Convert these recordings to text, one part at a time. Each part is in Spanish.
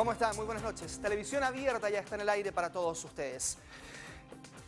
¿Cómo están? Muy buenas noches. Televisión Abierta ya está en el aire para todos ustedes.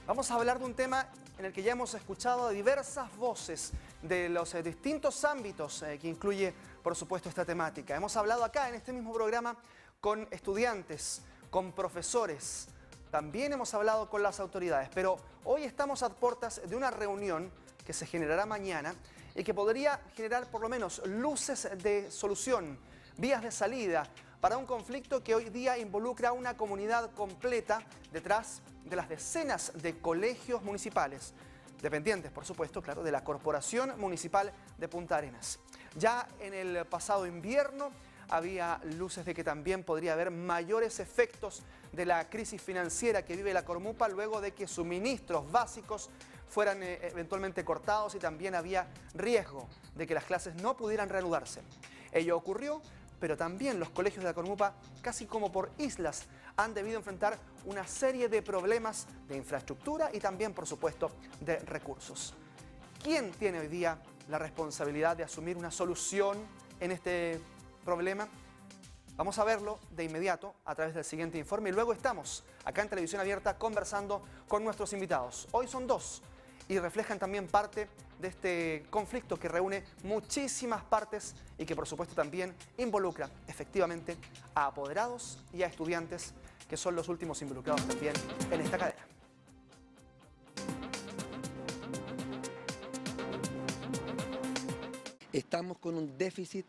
Vamos a hablar de un tema en el que ya hemos escuchado diversas voces de los distintos ámbitos que incluye, por supuesto, esta temática. Hemos hablado acá en este mismo programa con estudiantes, con profesores, también hemos hablado con las autoridades, pero hoy estamos a puertas de una reunión que se generará mañana y que podría generar por lo menos luces de solución, vías de salida para un conflicto que hoy día involucra a una comunidad completa detrás de las decenas de colegios municipales, dependientes, por supuesto, claro, de la Corporación Municipal de Punta Arenas. Ya en el pasado invierno había luces de que también podría haber mayores efectos de la crisis financiera que vive la Cormupa luego de que suministros básicos fueran eventualmente cortados y también había riesgo de que las clases no pudieran reanudarse. Ello ocurrió, pero también los colegios de la Cormupa, casi como por islas, han debido enfrentar una serie de problemas de infraestructura y también, por supuesto, de recursos. ¿Quién tiene hoy día la responsabilidad de asumir una solución en este problema? Vamos a verlo de inmediato a través del siguiente informe y luego estamos acá en Televisión Abierta conversando con nuestros invitados. Hoy son dos y reflejan también parte de este conflicto que reúne muchísimas partes y que por supuesto también involucra efectivamente a apoderados y a estudiantes que son los últimos involucrados también en esta cadena. Estamos con un déficit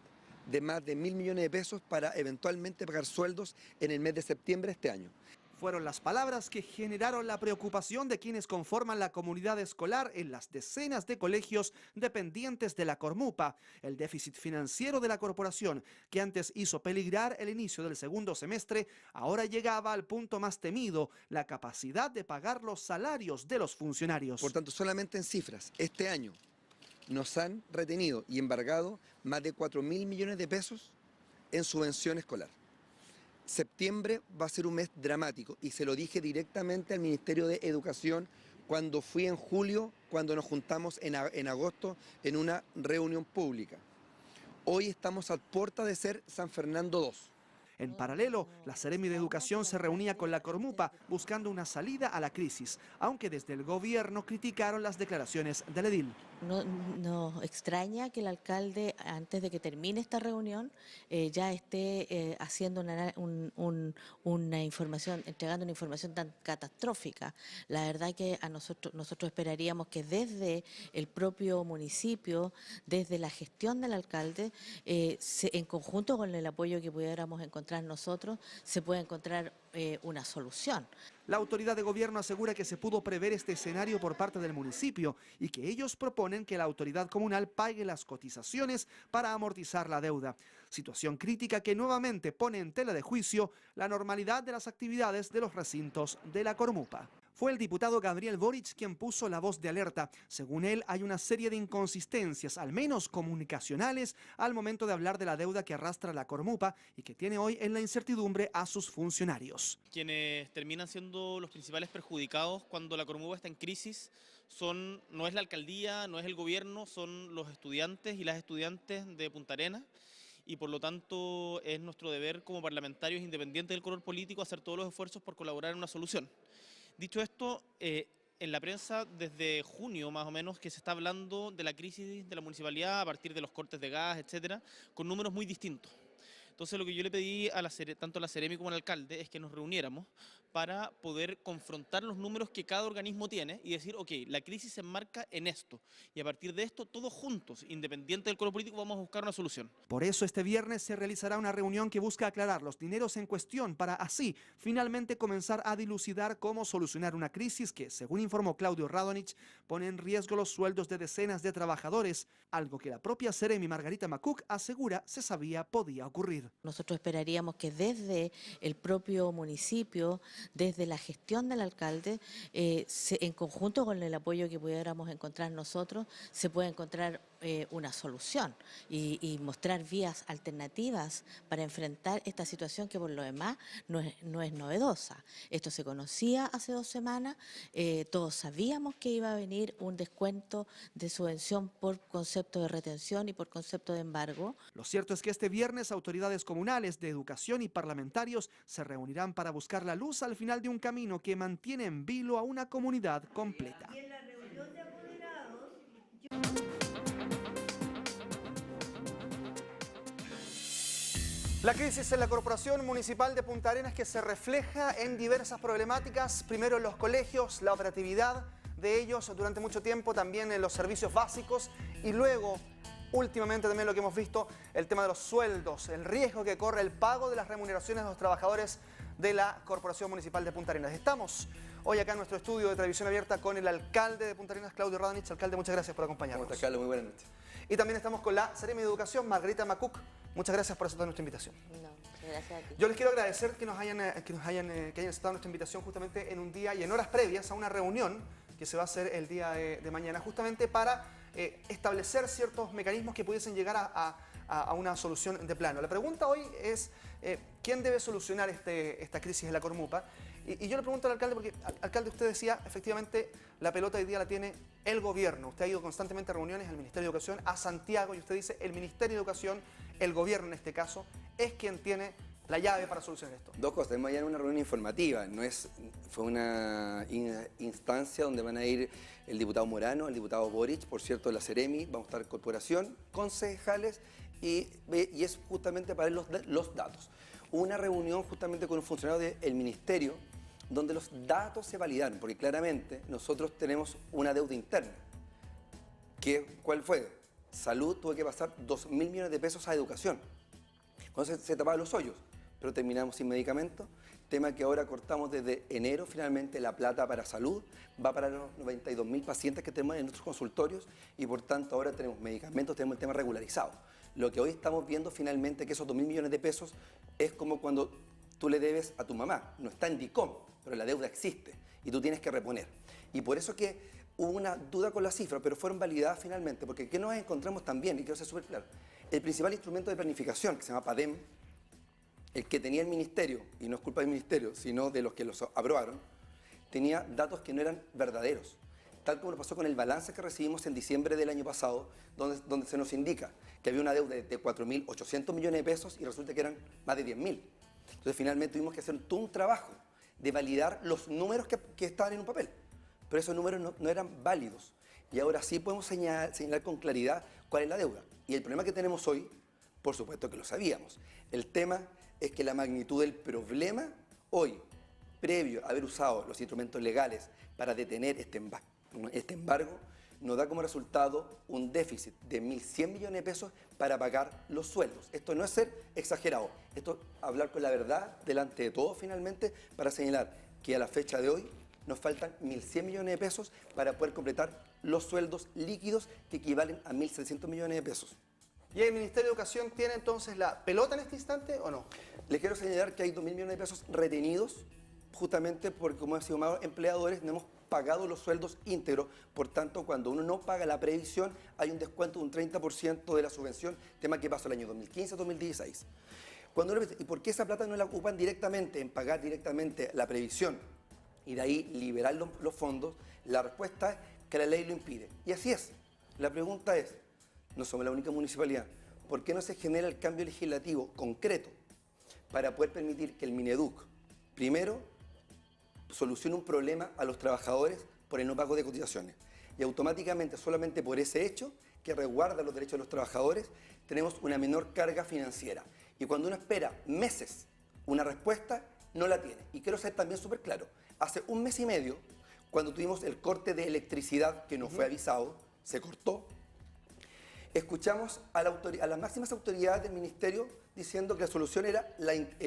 de más de 1.000 millones de pesos para eventualmente pagar sueldos en el mes de septiembre de este año. Fueron las palabras que generaron la preocupación de quienes conforman la comunidad escolar en las decenas de colegios dependientes de la Cormupa. El déficit financiero de la corporación, que antes hizo peligrar el inicio del segundo semestre, ahora llegaba al punto más temido, la capacidad de pagar los salarios de los funcionarios. Por tanto, solamente en cifras, este año nos han retenido y embargado más de 4.000 millones de pesos en subvención escolar. Septiembre va a ser un mes dramático y se lo dije directamente al Ministerio de Educación cuando fui en julio, cuando nos juntamos en agosto en una reunión pública. Hoy estamos a puerta de ser San Fernando II. En paralelo, la Seremi de Educación se reunía con la Cormupa buscando una salida a la crisis, aunque desde el gobierno criticaron las declaraciones del edil. Nos extraña que el alcalde, antes de que termine esta reunión, ya esté haciendo una información, entregando una información tan catastrófica. La verdad que a nosotros esperaríamos que desde el propio municipio, desde la gestión del alcalde, en conjunto con el apoyo que pudiéramos encontrar nosotros, se pueda encontrar una solución. La autoridad de gobierno asegura que se pudo prever este escenario por parte del municipio y que ellos proponen que la autoridad comunal pague las cotizaciones para amortizar la deuda. Situación crítica que nuevamente pone en tela de juicio la normalidad de las actividades de los recintos de la Cormupa. Fue el diputado Gabriel Boric quien puso la voz de alerta. Según él, hay una serie de inconsistencias, al menos comunicacionales, al momento de hablar de la deuda que arrastra la Cormupa y que tiene hoy en la incertidumbre a sus funcionarios. Quienes terminan siendo los principales perjudicados cuando la Cormupa está en crisis no es la alcaldía, no es el gobierno, son los estudiantes y las estudiantes de Punta Arenas. Y por lo tanto es nuestro deber como parlamentarios independientes del color político hacer todos los esfuerzos por colaborar en una solución. Dicho esto, en la prensa desde junio más o menos que se está hablando de la crisis de la municipalidad a partir de los cortes de gas, etcétera, con números muy distintos. Entonces lo que yo le pedí a tanto a la Seremi como al alcalde es que nos reuniéramos para poder confrontar los números que cada organismo tiene y decir, ok, la crisis se enmarca en esto y a partir de esto todos juntos, independiente del color político, vamos a buscar una solución. Por eso este viernes se realizará una reunión que busca aclarar los dineros en cuestión para así finalmente comenzar a dilucidar cómo solucionar una crisis que, según informó Claudio Radonich, pone en riesgo los sueldos de decenas de trabajadores, algo que la propia Seremi Margarita Macuc asegura se sabía podía ocurrir. Nosotros esperaríamos que desde el propio municipio, desde la gestión del alcalde, en conjunto con el apoyo que pudiéramos encontrar nosotros, se pueda encontrar una solución y mostrar vías alternativas para enfrentar esta situación que por lo demás no es novedosa. Esto se conocía hace 2 semanas, todos sabíamos que iba a venir un descuento de subvención por concepto de retención y por concepto de embargo. Lo cierto es que este viernes autoridades comunales, de educación y parlamentarios se reunirán para buscar la luz al final de un camino que mantiene en vilo a una comunidad completa. La crisis en la Corporación Municipal de Punta Arenas, que se refleja en diversas problemáticas, primero en los colegios, la operatividad de ellos durante mucho tiempo, también en los servicios básicos y luego, últimamente también lo que hemos visto, el tema de los sueldos, el riesgo que corre el pago de las remuneraciones de los trabajadores de la Corporación Municipal de Punta Arenas. Estamos hoy acá en nuestro estudio de televisión abierta con el alcalde de Punta Arenas, Claudio Radonich. Alcalde, muchas gracias por acompañarnos. ¿Cómo está, Carlos? Muy buenas noches. Y también estamos con la Seremi de Educación, Margarita Macuc. Muchas gracias por aceptar nuestra invitación. No, muchas gracias a ti. Yo les quiero agradecer que hayan aceptado nuestra invitación justamente en un día y en horas previas a una reunión que se va a hacer el día de mañana, justamente para establecer ciertos mecanismos que pudiesen llegar a una solución de plano. La pregunta hoy es ¿quién debe solucionar esta crisis en la Cormupa? Y yo le pregunto al alcalde, porque, alcalde, usted decía, efectivamente, la pelota hoy día la tiene el gobierno. Usted ha ido constantemente a reuniones al Ministerio de Educación, a Santiago, y usted dice, el Ministerio de Educación, el gobierno en este caso, es quien tiene la llave para solucionar esto. Dos cosas, tenemos ya una reunión informativa, fue una instancia donde van a ir el diputado Morano, el diputado Boric, por cierto, la Seremi, vamos a estar corporación, concejales, y es justamente para ver los datos. Una reunión justamente con un funcionario del ministerio, donde los datos se validaron, porque claramente nosotros tenemos una deuda interna. ¿Cuál fue? Salud tuvo que pasar 2.000 millones de pesos a educación. Entonces se tapaban los hoyos, pero terminamos sin medicamentos. Tema que ahora cortamos desde enero, finalmente la plata para salud va para los 92.000 pacientes que tenemos en nuestros consultorios y por tanto ahora tenemos medicamentos, tenemos el tema regularizado. Lo que hoy estamos viendo finalmente que esos 2.000 millones de pesos es como cuando tú le debes a tu mamá, no está en DICOM, pero la deuda existe y tú tienes que reponer. Y por eso que hubo una duda con la cifra, pero fueron validadas finalmente, porque ¿qué nos encontramos también? Y quiero ser súper claro. El principal instrumento de planificación, que se llama PADEM, el que tenía el ministerio, y no es culpa del ministerio, sino de los que los aprobaron, tenía datos que no eran verdaderos. Tal como lo pasó con el balance que recibimos en diciembre del año pasado, donde se nos indica que había una deuda de 4.800 millones de pesos y resulta que eran más de 10.000. Entonces finalmente tuvimos que hacer todo un trabajo de validar los números que estaban en un papel. Pero esos números no eran válidos. Y ahora sí podemos señalar con claridad cuál es la deuda. Y el problema que tenemos hoy, por supuesto que lo sabíamos. El tema es que la magnitud del problema hoy, previo a haber usado los instrumentos legales para detener este embargo, nos da como resultado un déficit de 1.100 millones de pesos para pagar los sueldos. Esto no es ser exagerado, esto es hablar con la verdad delante de todos finalmente para señalar que a la fecha de hoy nos faltan 1.100 millones de pesos para poder completar los sueldos líquidos que equivalen a 1.700 millones de pesos. ¿Y el Ministerio de Educación tiene entonces la pelota en este instante o no? Les quiero señalar que hay 2.000 millones de pesos retenidos justamente porque, como han sido más empleadores, no hemos pagado los sueldos íntegros. Por tanto, cuando uno no paga la previsión, hay un descuento de un 30% de la subvención, tema que pasó el año 2015-2016. ¿Y por qué esa plata no la ocupan directamente en pagar directamente la previsión y de ahí liberar los fondos? La respuesta es que la ley lo impide. Y así es. La pregunta es, no somos la única municipalidad, ¿por qué no se genera el cambio legislativo concreto para poder permitir que el Mineduc, primero, solucione un problema a los trabajadores por el no pago de cotizaciones y automáticamente, solamente por ese hecho, que resguarda los derechos de los trabajadores, tenemos una menor carga financiera? Y cuando uno espera meses una respuesta, no la tiene. Y quiero ser también súper claro, hace un mes y medio, cuando tuvimos el corte de electricidad que no fue avisado, se cortó, escuchamos a las máximas autoridades del ministerio diciendo que la solución era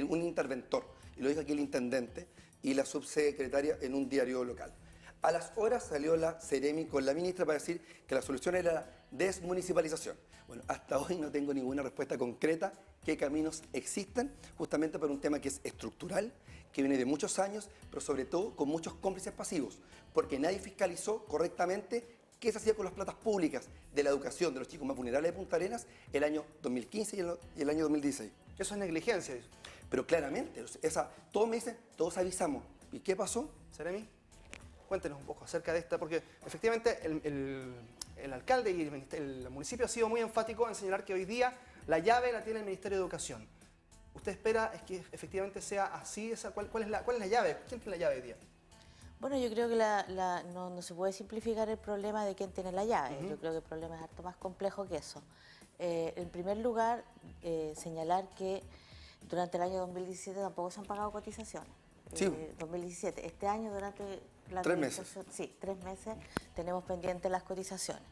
un interventor, y lo dijo aquí el intendente y la subsecretaria en un diario local. A las horas salió la Seremi con la ministra para decir que la solución era la desmunicipalización. Bueno, hasta hoy no tengo ninguna respuesta concreta qué caminos existen, justamente por un tema que es estructural, que viene de muchos años, pero sobre todo con muchos cómplices pasivos, porque nadie fiscalizó correctamente ¿Qué se hacía con las platas públicas de la educación de los chicos más vulnerables de Punta Arenas el año 2015 y el año 2016? Eso es negligencia. Pero claramente, todos me dicen, todos avisamos. ¿Y qué pasó? Seremi, cuéntenos un poco acerca de esta, porque efectivamente el alcalde y el municipio ha sido muy enfático en señalar que hoy día la llave la tiene el Ministerio de Educación. ¿Usted espera es que efectivamente sea así? ¿Cuál es la llave? ¿Quién tiene la llave hoy día? Bueno, yo creo que no se puede simplificar el problema de quién tiene la llave. Yo creo que el problema es harto más complejo que eso. En primer lugar, señalar que durante el año 2017 tampoco se han pagado cotizaciones. Sí. 2017. Este año durante la 3 meses. Sí, 3 meses tenemos pendientes las cotizaciones.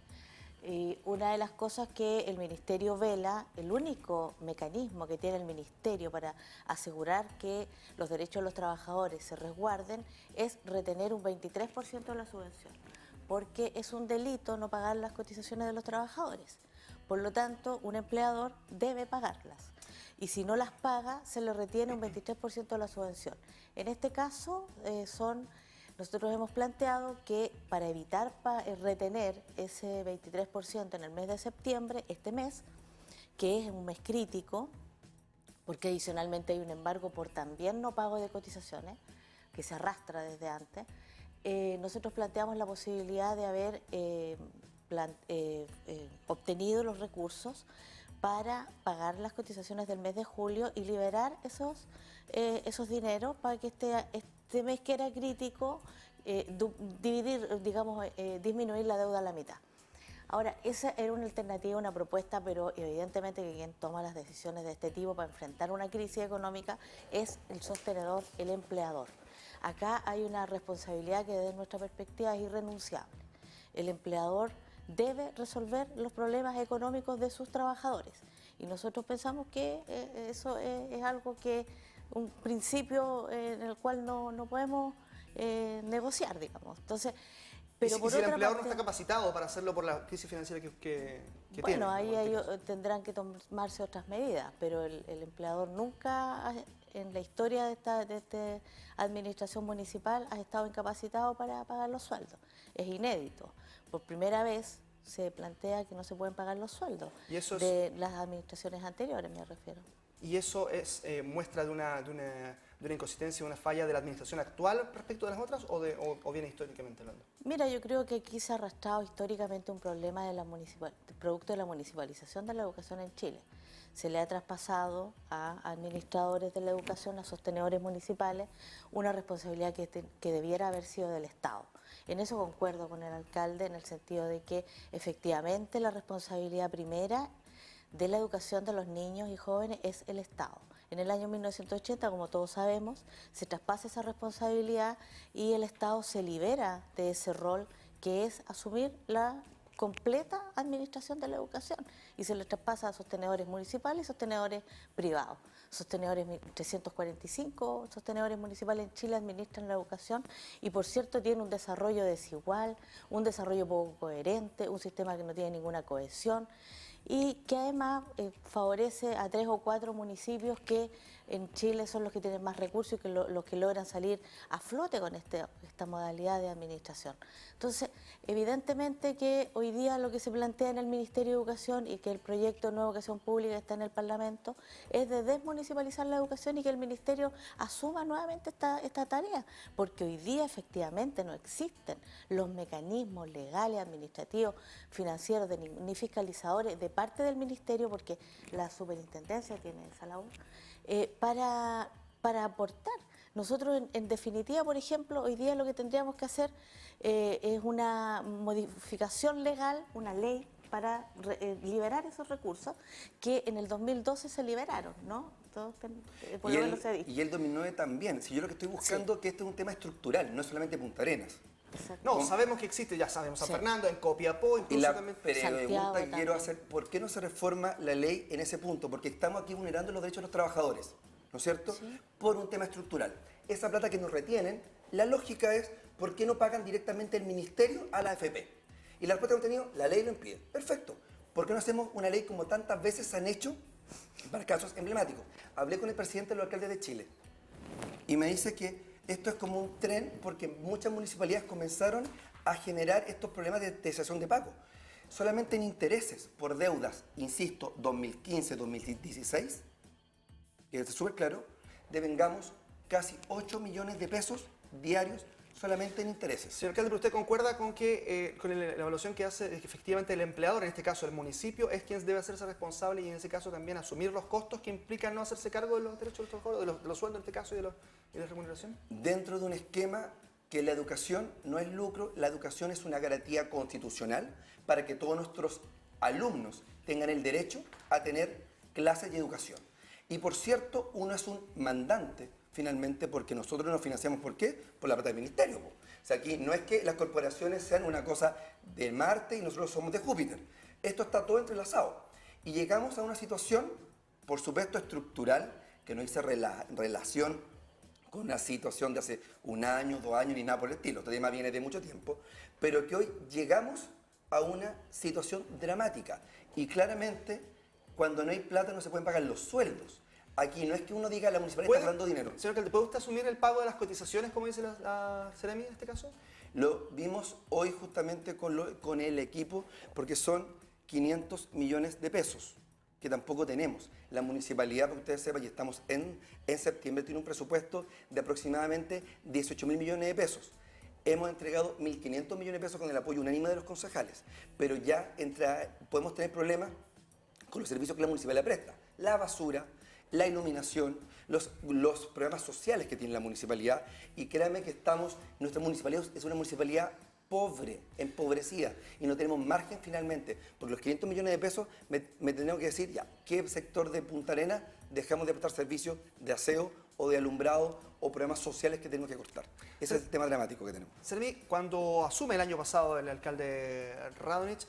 Y una de las cosas que el Ministerio vela, el único mecanismo que tiene el Ministerio para asegurar que los derechos de los trabajadores se resguarden, es retener un 23% de la subvención, porque es un delito no pagar las cotizaciones de los trabajadores. Por lo tanto, un empleador debe pagarlas. Y si no las paga, se le retiene un 23% de la subvención. En este caso, nosotros hemos planteado que para evitar retener ese 23% en el mes de septiembre, este mes, que es un mes crítico, porque adicionalmente hay un embargo por también no pago de cotizaciones, que se arrastra desde antes, nosotros planteamos la posibilidad de haber obtenido los recursos para pagar las cotizaciones del mes de julio y liberar esos dineros para que este mes que era crítico, disminuir la deuda a la mitad. Ahora, esa era una alternativa, una propuesta, pero evidentemente que quien toma las decisiones de este tipo para enfrentar una crisis económica es el sostenedor, el empleador. Acá hay una responsabilidad que desde nuestra perspectiva es irrenunciable. El empleador debe resolver los problemas económicos de sus trabajadores. Y nosotros pensamos que eso es algo un principio en el cual no podemos negociar, digamos. Entonces, pero ¿Y si el empleador no está capacitado para hacerlo por la crisis financiera que tiene? Bueno, ahí tendrán que tomarse otras medidas, pero el empleador nunca en la historia de esta administración municipal ha estado incapacitado para pagar los sueldos. Es inédito. Por primera vez se plantea que no se pueden pagar los sueldos de las administraciones anteriores, me refiero. ¿Y eso es muestra de una inconsistencia, una falla de la administración actual respecto de las otras o viene históricamente hablando? Mira, yo creo que aquí se ha arrastrado históricamente un problema producto de la municipalización de la educación en Chile. Se le ha traspasado a administradores de la educación, a sostenedores municipales, una responsabilidad que debiera haber sido del Estado. En eso concuerdo con el alcalde en el sentido de que efectivamente la responsabilidad primera de la educación de los niños y jóvenes es el Estado. En el año 1980, como todos sabemos, se traspasa esa responsabilidad y el Estado se libera de ese rol que es asumir la completa administración de la educación y se le traspasa a sostenedores municipales y sostenedores privados. 345 sostenedores municipales en Chile administran la educación y por cierto tiene un desarrollo desigual, un desarrollo poco coherente, un sistema que no tiene ninguna cohesión y que además favorece a 3 o 4 municipios que en Chile son los que tienen más recursos y que los que logran salir a flote con esta modalidad de administración. Entonces, evidentemente que hoy día lo que se plantea en el Ministerio de Educación y que el proyecto de Nueva Educación Pública está en el Parlamento es de desmunicipalizar la educación y que el Ministerio asuma nuevamente esta tarea, porque hoy día efectivamente no existen los mecanismos legales, administrativos, financieros ni fiscalizadores de parte del Ministerio, porque la superintendencia tiene esa labor, para aportar. Nosotros, en definitiva, por ejemplo, hoy día lo que tendríamos que hacer es una modificación legal, una ley para liberar esos recursos que en el 2012 se liberaron, ¿no? Por lo menos se ha dicho. Y el 2009 también. Si yo lo que estoy buscando es que este es un tema estructural, no es solamente Punta Arenas. Exacto. No, sabemos que existe, ya sabemos, San Fernando, en Copiapó, incluso Y la también. pregunta que quiero hacer, ¿por qué no se reforma la ley en ese punto? Porque estamos aquí vulnerando los derechos de los trabajadores, ¿no es cierto? Sí. Por un tema estructural. Esa plata que nos retienen, la lógica es, ¿por qué no pagan directamente el ministerio a la AFP? Y la respuesta que hemos tenido, la ley lo impide. Perfecto. ¿Por qué no hacemos una ley como tantas veces se han hecho para casos emblemáticos? Hablé con el presidente de los alcaldes de Chile y me dice que esto es como un tren porque muchas municipalidades comenzaron a generar estos problemas de cesación de pago. Solamente en intereses por deudas, insisto, 2015-2016, que es súper claro, devengamos casi 8 millones de pesos diarios solamente en intereses. Señor alcalde, ¿pero usted concuerda con que con la evaluación que hace que efectivamente el empleador, en este caso el municipio, es quien debe hacerse responsable y en ese caso también asumir los costos que implican no hacerse cargo de los derechos de los trabajadores, de los sueldos en este caso y de la remuneración? Dentro de un esquema que la educación no es lucro, la educación es una garantía constitucional para que todos nuestros alumnos tengan el derecho a tener clases y educación. Y por cierto, uno es un mandante finalmente porque nosotros nos financiamos. ¿Por qué? Por la plata del ministerio. Po. O sea, aquí no es que las corporaciones sean una cosa de Marte y nosotros somos de Júpiter. Esto está todo entrelazado. Y llegamos a una situación, por supuesto, estructural, que no hice relación con una situación de hace 1 año, 2 años, ni nada por el estilo. Este tema viene de mucho tiempo. Pero que hoy llegamos a una situación dramática. Y claramente, cuando no hay plata no se pueden pagar los sueldos. Aquí no es que uno diga la municipalidad está dando dinero. Señor alcalde, ¿puede usted asumir el pago de las cotizaciones, como dice la Seremi en este caso? Lo vimos hoy justamente con el equipo, porque son 500 millones de pesos, que tampoco tenemos. La municipalidad, para que ustedes sepan, y estamos en septiembre, tiene un presupuesto de aproximadamente 18.000 millones de pesos. Hemos entregado 1.500 millones de pesos con el apoyo unánime de los concejales, pero ya podemos tener problemas con los servicios que la municipalidad presta. La basura, la iluminación, los programas sociales que tiene la municipalidad. Y créanme que nuestra municipalidad es una municipalidad pobre, empobrecida, y no tenemos margen finalmente. Porque los 500 millones de pesos me tenemos que decir, ya, ¿qué sector de Punta Arenas dejamos de prestar servicios de aseo o de alumbrado o programas sociales que tenemos que cortar? Ese es el tema dramático que tenemos. Seremi, cuando asume el año pasado el alcalde Radonich,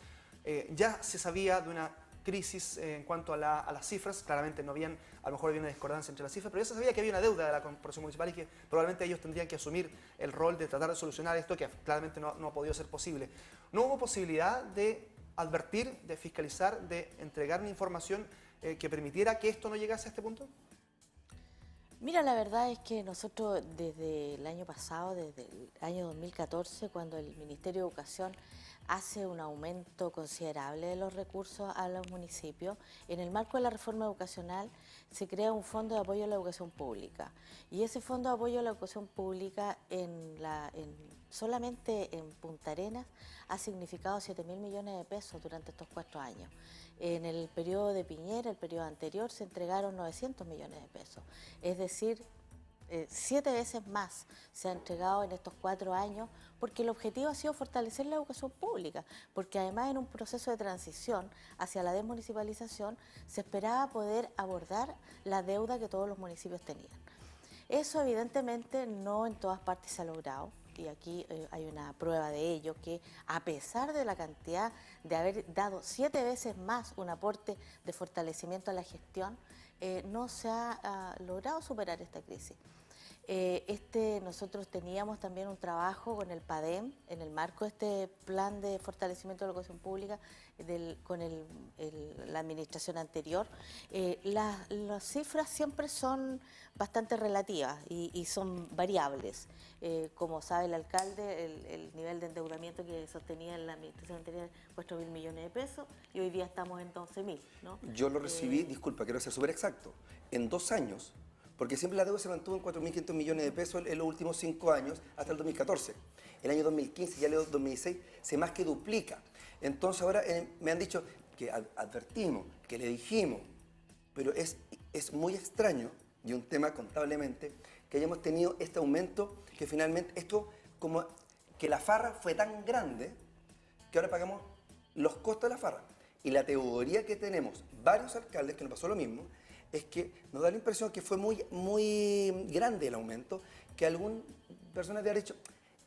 ya se sabía de una crisis en cuanto a las cifras. Claramente no habían, a lo mejor había una discordancia entre las cifras, pero ya se sabía que había una deuda de la corporación municipal y que probablemente ellos tendrían que asumir el rol de tratar de solucionar esto, que claramente no ha podido ser posible. ¿No hubo posibilidad de advertir, de fiscalizar, de entregar una información que permitiera que esto no llegase a este punto? Mira, la verdad es que nosotros desde el año pasado, desde el año 2014, cuando el Ministerio de Educación hace un aumento considerable de los recursos a los municipios, en el marco de la reforma educacional se crea un fondo de apoyo a la educación pública. Y ese fondo de apoyo a la educación pública solamente en Punta Arenas ha significado 7.000 millones de pesos durante estos 4 años. En el periodo de Piñera, el periodo anterior, se entregaron 900 millones de pesos. Es decir, 7 veces más se ha entregado en estos 4 años, porque el objetivo ha sido fortalecer la educación pública, porque además en un proceso de transición hacia la desmunicipalización se esperaba poder abordar la deuda que todos los municipios tenían. Eso evidentemente no en todas partes se ha logrado, y aquí hay una prueba de ello, que a pesar de la cantidad de haber dado 7 veces más un aporte de fortalecimiento a la gestión, no se ha logrado superar esta crisis. Nosotros teníamos también un trabajo con el PADEM en el marco de este plan de fortalecimiento de la educación pública con la administración anterior. Las cifras siempre son bastante relativas y son variables. Como sabe el alcalde, el nivel de endeudamiento que sostenía en la administración anterior, 4.000 millones de pesos, y hoy día estamos en 11.000, ¿no? Yo lo recibí, disculpa, quiero ser súper exacto, en 2 años. Porque siempre la deuda se mantuvo en 4.500 millones de pesos en los últimos 5 años, hasta el 2014. El año 2015 y el año 2016 se más que duplica. Entonces ahora me han dicho que advertimos, que le dijimos, pero es muy extraño, y un tema contablemente, que hayamos tenido este aumento, que finalmente esto, como que la farra fue tan grande, que ahora pagamos los costos de la farra. Y la teoría que tenemos varios alcaldes, que nos pasó lo mismo, es que nos da la impresión que fue muy grande el aumento, que algunas personas habían dicho,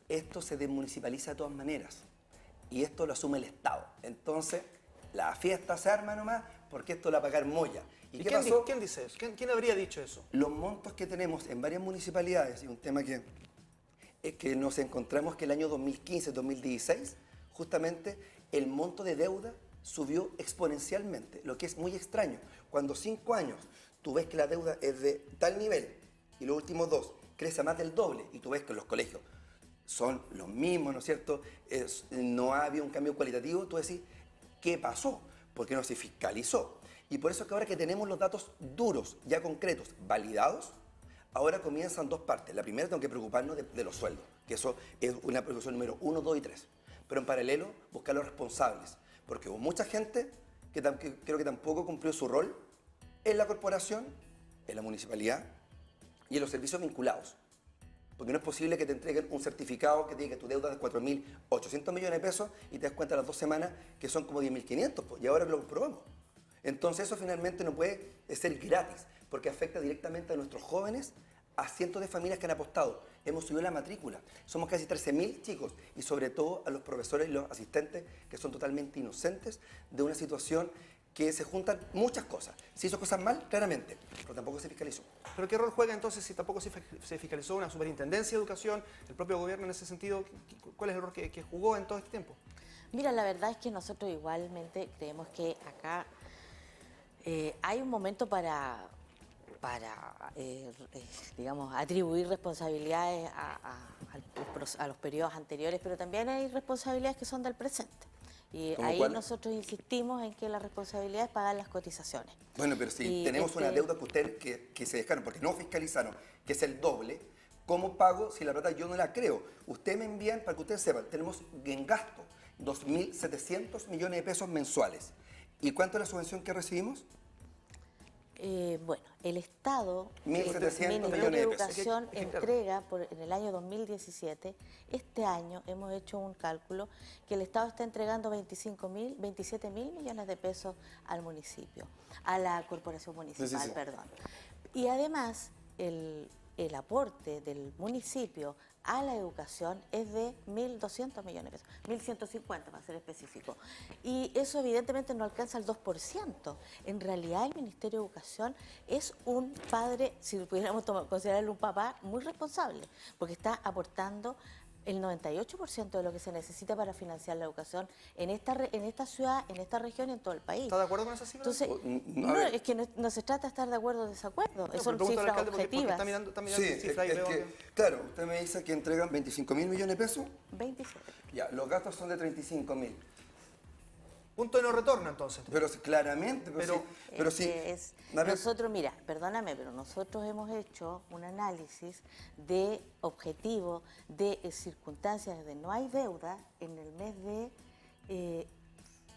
esto se desmunicipaliza de todas maneras, y esto lo asume el Estado. Entonces, la fiesta se arma nomás, porque esto lo va a pagar Moya. ¿Y qué pasó? ¿Quién dice eso? ¿Quién habría dicho eso? Los montos que tenemos en varias municipalidades, y un tema que es que nos encontramos que el año 2015-2016, justamente el monto de deuda subió exponencialmente, lo que es muy extraño. Cuando 5 años tú ves que la deuda es de tal nivel y los últimos 2 crece a más del doble, y tú ves que los colegios son los mismos, ¿no es cierto? No ha habido un cambio cualitativo. Tú decís, ¿qué pasó? ¿Por qué no se fiscalizó? Y por eso es que ahora que tenemos los datos duros, ya concretos, validados, ahora comienzan dos partes. La primera, tengo que preocuparnos de los sueldos, que eso es una preocupación número 1, 2 y 3. Pero en paralelo, buscar los responsables, porque hubo mucha gente que creo que tampoco cumplió su rol en la corporación, en la municipalidad y en los servicios vinculados. Porque no es posible que te entreguen un certificado que diga que tu deuda es de 4.800 millones de pesos y te das cuenta a las 2 semanas que son como 10.500, pues, y ahora lo comprobamos. Entonces eso finalmente no puede ser gratis, porque afecta directamente a nuestros jóvenes, a cientos de familias que han apostado. Hemos subido la matrícula, somos casi 13.000 chicos, y sobre todo a los profesores y los asistentes que son totalmente inocentes de una situación que se juntan muchas cosas. Se hizo cosas mal, claramente, pero tampoco se fiscalizó. ¿Pero qué rol juega entonces si tampoco se fiscalizó una superintendencia de educación, el propio gobierno en ese sentido? ¿Cuál es el rol que jugó en todo este tiempo? Mira, la verdad es que nosotros igualmente creemos que acá hay un momento para digamos, atribuir responsabilidades a los periodos anteriores, pero también hay responsabilidades que son del presente. Y ahí ¿cuál? Nosotros insistimos en que la responsabilidad es pagar las cotizaciones. Bueno, pero si tenemos una deuda que ustedes que se dejaron, porque no fiscalizaron, que es el doble, ¿cómo pago si la plata yo no la creo? Ustedes me envían, para que ustedes sepan, tenemos en gasto 2.700 millones de pesos mensuales. ¿Y cuánto es la subvención que recibimos? Bueno, el Estado, 1.700 el Ministerio millones de de pesos. Educación Es que, claro, entrega en el año 2017, este año hemos hecho un cálculo que el Estado está entregando 27 mil millones de pesos al municipio, a la corporación municipal, Sí. perdón. Y además, el aporte del municipio a la educación es de 1.200 millones de pesos, 1.150 para ser específico. Y eso evidentemente no alcanza el 2%. En realidad el Ministerio de Educación es un padre, si pudiéramos considerarlo un papá, muy responsable, porque está aportando el 98% de lo que se necesita para financiar la educación en esta ciudad, en esta región y en todo el país. ¿Está de acuerdo con esa cifra? Entonces, no, es que no se trata de estar de acuerdo o desacuerdo, son cifras objetivas. Está mirando Sí, cifras y veo que... claro, usted me dice que entregan 25.000 millones de pesos. 27. Ya, los gastos son de 35.000. Punto de no retorno, entonces. Pero claramente, pero sí. Nosotros, mira, perdóname, pero nosotros hemos hecho un análisis de objetivo, de circunstancias de no hay deuda en el mes de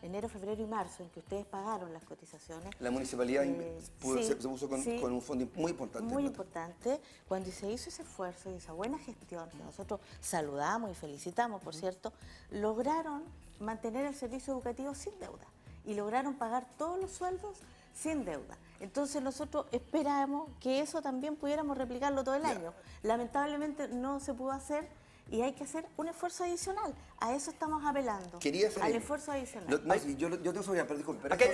enero, febrero y marzo, en que ustedes pagaron las cotizaciones. La municipalidad se puso con sí, un fondo muy importante. Muy importante. Cuando se hizo ese esfuerzo y esa buena gestión, que nosotros saludamos y felicitamos, por cierto, lograron mantener el servicio educativo sin deuda y lograron pagar todos los sueldos sin deuda. Entonces nosotros esperamos que eso también pudiéramos replicarlo todo el año. Lamentablemente no se pudo hacer y hay que hacer un esfuerzo adicional. A eso estamos apelando, al esfuerzo adicional. Yo tengo sobre, pero disculpe. Aquí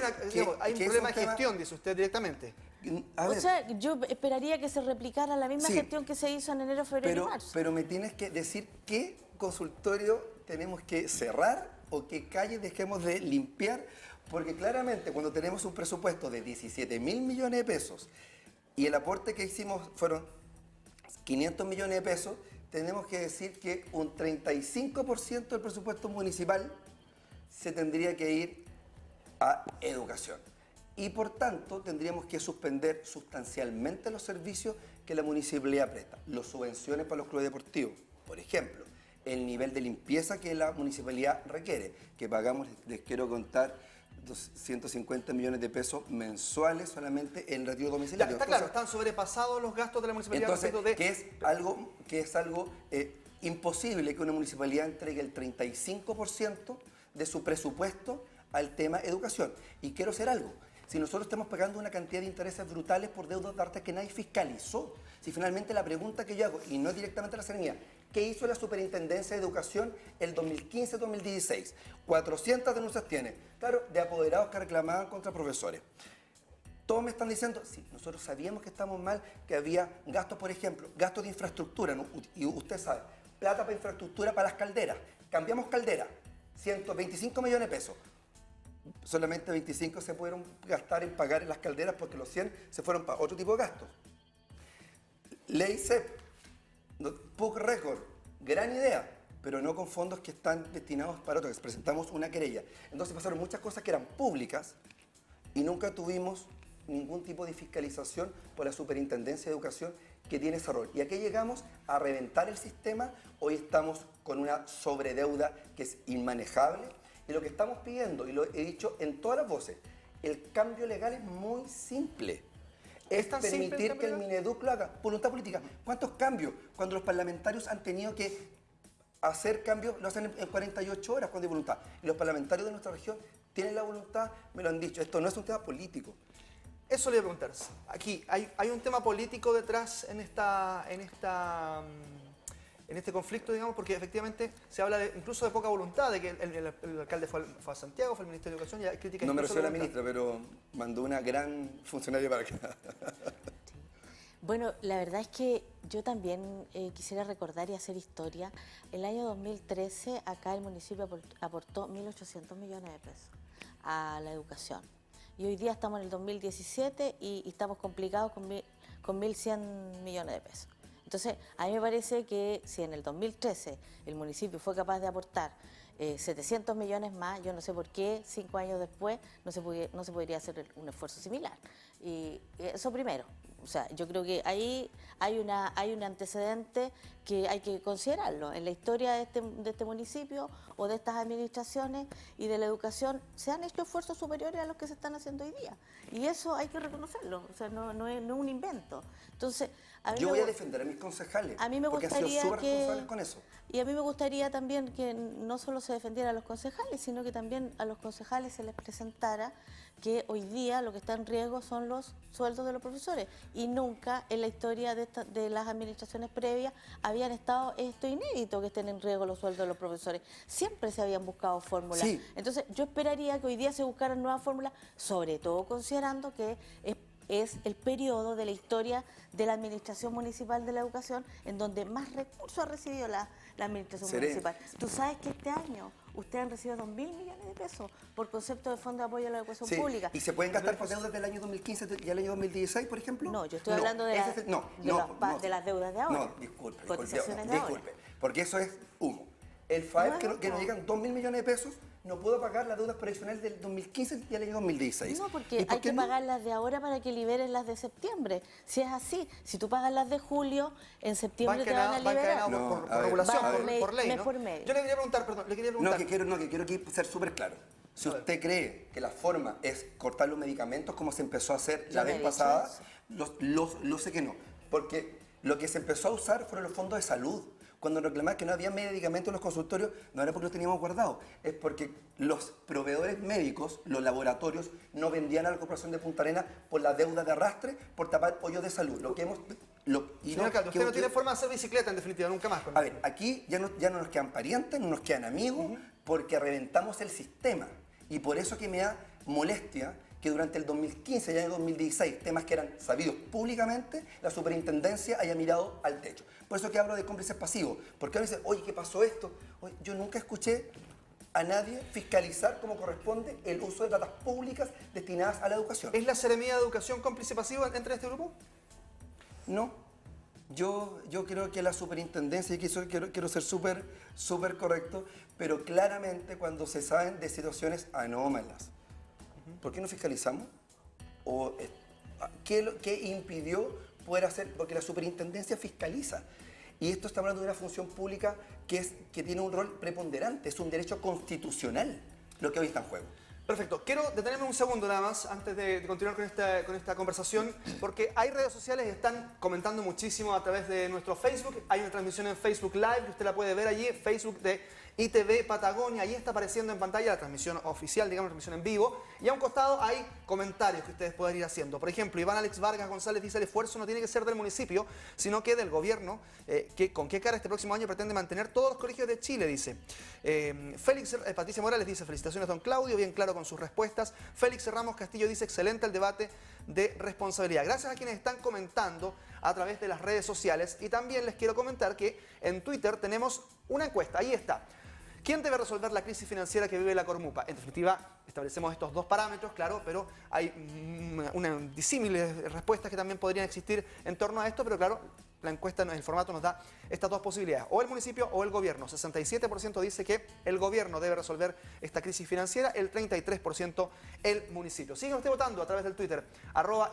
hay un problema de gestión, dice usted directamente. O sea, yo esperaría que se replicara la misma gestión que se hizo en enero, febrero y marzo. Pero me tienes que decir qué consultorio tenemos que cerrar o qué calle dejemos de limpiar, porque claramente cuando tenemos un presupuesto de 17.000 millones de pesos y el aporte que hicimos fueron 500 millones de pesos, tenemos que decir que un 35% del presupuesto municipal se tendría que ir a educación. Y por tanto tendríamos que suspender sustancialmente los servicios que la municipalidad presta. Las subvenciones para los clubes deportivos, por ejemplo. El nivel de limpieza que la municipalidad requiere, que pagamos, les quiero contar, 250 millones de pesos mensuales solamente en retiro domiciliario. Está claro, están sobrepasados los gastos de la municipalidad. Entonces, que es algo imposible que una municipalidad entregue el 35% de su presupuesto al tema educación. Y quiero hacer algo. Si nosotros estamos pagando una cantidad de intereses brutales por deudas de arte que nadie fiscalizó, si finalmente la pregunta que yo hago, y no es directamente a la Seremía, ¿qué hizo la Superintendencia de Educación el 2015-2016? 400 denuncias tiene, claro, de apoderados que reclamaban contra profesores. Todos me están diciendo, sí, nosotros sabíamos que estamos mal, que había gastos, por ejemplo, gastos de infraestructura, ¿no? Y usted sabe, plata para infraestructura para las calderas. Cambiamos caldera, 125 millones de pesos. Solamente 25 se pudieron gastar en pagar en las calderas porque los 100 se fueron para otro tipo de gastos. Ley CEP, PUC Record, gran idea, pero no con fondos que están destinados para otros. Presentamos una querella. Entonces pasaron muchas cosas que eran públicas y nunca tuvimos ningún tipo de fiscalización por la Superintendencia de Educación que tiene ese rol. Y aquí llegamos a reventar el sistema. Hoy estamos con una sobredeuda que es inmanejable. Y lo que estamos pidiendo, y lo he dicho en todas las voces, el cambio legal es muy simple. Es tan simple el permitir cambio que el legal? Mineduc lo haga. Voluntad política. ¿Cuántos cambios? Cuando los parlamentarios han tenido que hacer cambios, lo hacen en 48 horas cuando hay voluntad. Y los parlamentarios de nuestra región tienen la voluntad, me lo han dicho. Esto no es un tema político. Eso le voy a preguntar. Aquí, ¿hay un tema político detrás en este conflicto, digamos? Porque efectivamente se habla incluso de poca voluntad, de que el alcalde fue a Santiago, fue al Ministerio de Educación, y hay críticas. No me incluso refiero a de la voluntad. ministra, pero mandó una gran funcionaria para acá. Bueno, la verdad es que yo también quisiera recordar y hacer historia. El año 2013 acá el municipio aportó 1.800 millones de pesos a la educación. Y hoy día estamos en el 2017 y estamos complicados con 1.100 millones de pesos. Entonces, a mí me parece que si en el 2013 el municipio fue capaz de aportar 700 millones más, yo no sé por qué 5 años después no se podría hacer un esfuerzo similar. Y eso primero. O sea, yo creo que ahí hay un antecedente que hay que considerarlo. En la historia de este municipio o de estas administraciones y de la educación se han hecho esfuerzos superiores a los que se están haciendo hoy día. Y eso hay que reconocerlo. O sea, no es un invento. Entonces, a mí Yo voy a defender a mis concejales, a mí me porque han sido gustaría súper que- responsables con eso. Y a mí me gustaría también que no solo se defendiera a los concejales, sino que también a los concejales se les presentara que hoy día lo que está en riesgo son los sueldos de los profesores. Y nunca en la historia de las administraciones previas habían estado esto inédito, que estén en riesgo los sueldos de los profesores. Siempre se habían buscado fórmulas. Sí. Entonces yo esperaría que hoy día se buscaran nuevas fórmulas, sobre todo considerando que es el periodo de la historia de la Administración Municipal de la Educación en donde más recursos ha recibido la Administración Seré. Municipal. Tú sabes que este año ustedes han recibido 2.000 millones de pesos por concepto de Fondo de Apoyo a la Educación Sí. Pública. ¿Y se pueden gastar por deudas del año 2015 y el año 2016, por ejemplo? No, yo estoy hablando de, ese es el- de las deudas de ahora. No, disculpe, Cotizaciones de ahora. disculpe, porque eso es humo. El FAEP, No, que nos llegan 2.000 millones de pesos, no puedo pagar las deudas previsionales del 2015 y el año 2016. No, ¿Y porque por hay qué que no? pagar las de ahora para que liberen las de septiembre. Si es así, si tú pagas las de julio, en septiembre te van a liberar. No, por a ver, regulación, a ver. por ley, Mes ¿no? por medio. Yo le quería preguntar, perdón, le quería No, preguntar. que quiero aquí ser súper claro. Si usted cree que la forma es cortar los medicamentos como se empezó a hacer Yo la no he vez dicho pasada, eso. lo sé que no. Porque lo que se empezó a usar fueron los fondos de salud. Cuando reclamaban que no había medicamentos en los consultorios, no era porque los teníamos guardados, es porque los proveedores médicos, los laboratorios, no vendían a la Corporación de Punta Arenas por la deuda de arrastre, por tapar hoyos de salud. Lo que hemos... Señor alcalde, usted no tiene forma de hacer bicicleta, en definitiva, nunca más. A ver, aquí ya no nos quedan parientes, no nos quedan amigos, porque reventamos el sistema. Y por eso que me da molestia que durante el 2015 y el año 2016, temas que eran sabidos públicamente, la superintendencia haya mirado al techo. Por eso que hablo de cómplices pasivos. Porque ahora dicen, oye, ¿qué pasó esto? Oye, yo nunca escuché a nadie fiscalizar como corresponde el uso de platas públicas destinadas a la educación. ¿Es la Seremía de Educación cómplice pasivo entre este grupo? No, yo creo que la superintendencia, y quiero ser súper correcto, pero claramente cuando se saben de situaciones anómalas, ¿por qué no fiscalizamos? ¿O qué impidió poder hacer? Porque la superintendencia fiscaliza. Y esto está hablando de una función pública que tiene un rol preponderante, es un derecho constitucional lo que hoy está en juego. Perfecto. Quiero detenerme un segundo nada más antes de continuar con esta conversación, porque hay redes sociales que están comentando muchísimo a través de nuestro Facebook. Hay una transmisión en Facebook Live, que usted la puede ver allí, Facebook de ITV Patagonia. Ahí está apareciendo en pantalla la transmisión oficial, digamos, la transmisión en vivo. Y a un costado hay comentarios que ustedes pueden ir haciendo. Por ejemplo, Iván Alex Vargas González dice: el esfuerzo no tiene que ser del municipio, sino que del gobierno, que con qué cara este próximo año pretende mantener todos los colegios de Chile, dice. Patricia Morales dice: felicitaciones, don Claudio, bien claro con sus respuestas. Félix Ramos Castillo dice: excelente el debate de responsabilidad. Gracias a quienes están comentando a través de las redes sociales. Y también les quiero comentar que en Twitter tenemos una encuesta, ahí está. ¿Quién debe resolver la crisis financiera que vive la Cormupa? En definitiva, establecemos estos dos parámetros, claro, pero hay disímiles respuestas que también podrían existir en torno a esto, pero claro, la encuesta, el formato nos da estas dos posibilidades, o el municipio o el gobierno. 67% dice que el gobierno debe resolver esta crisis financiera, el 33% el municipio. Sigan usted votando a través del Twitter,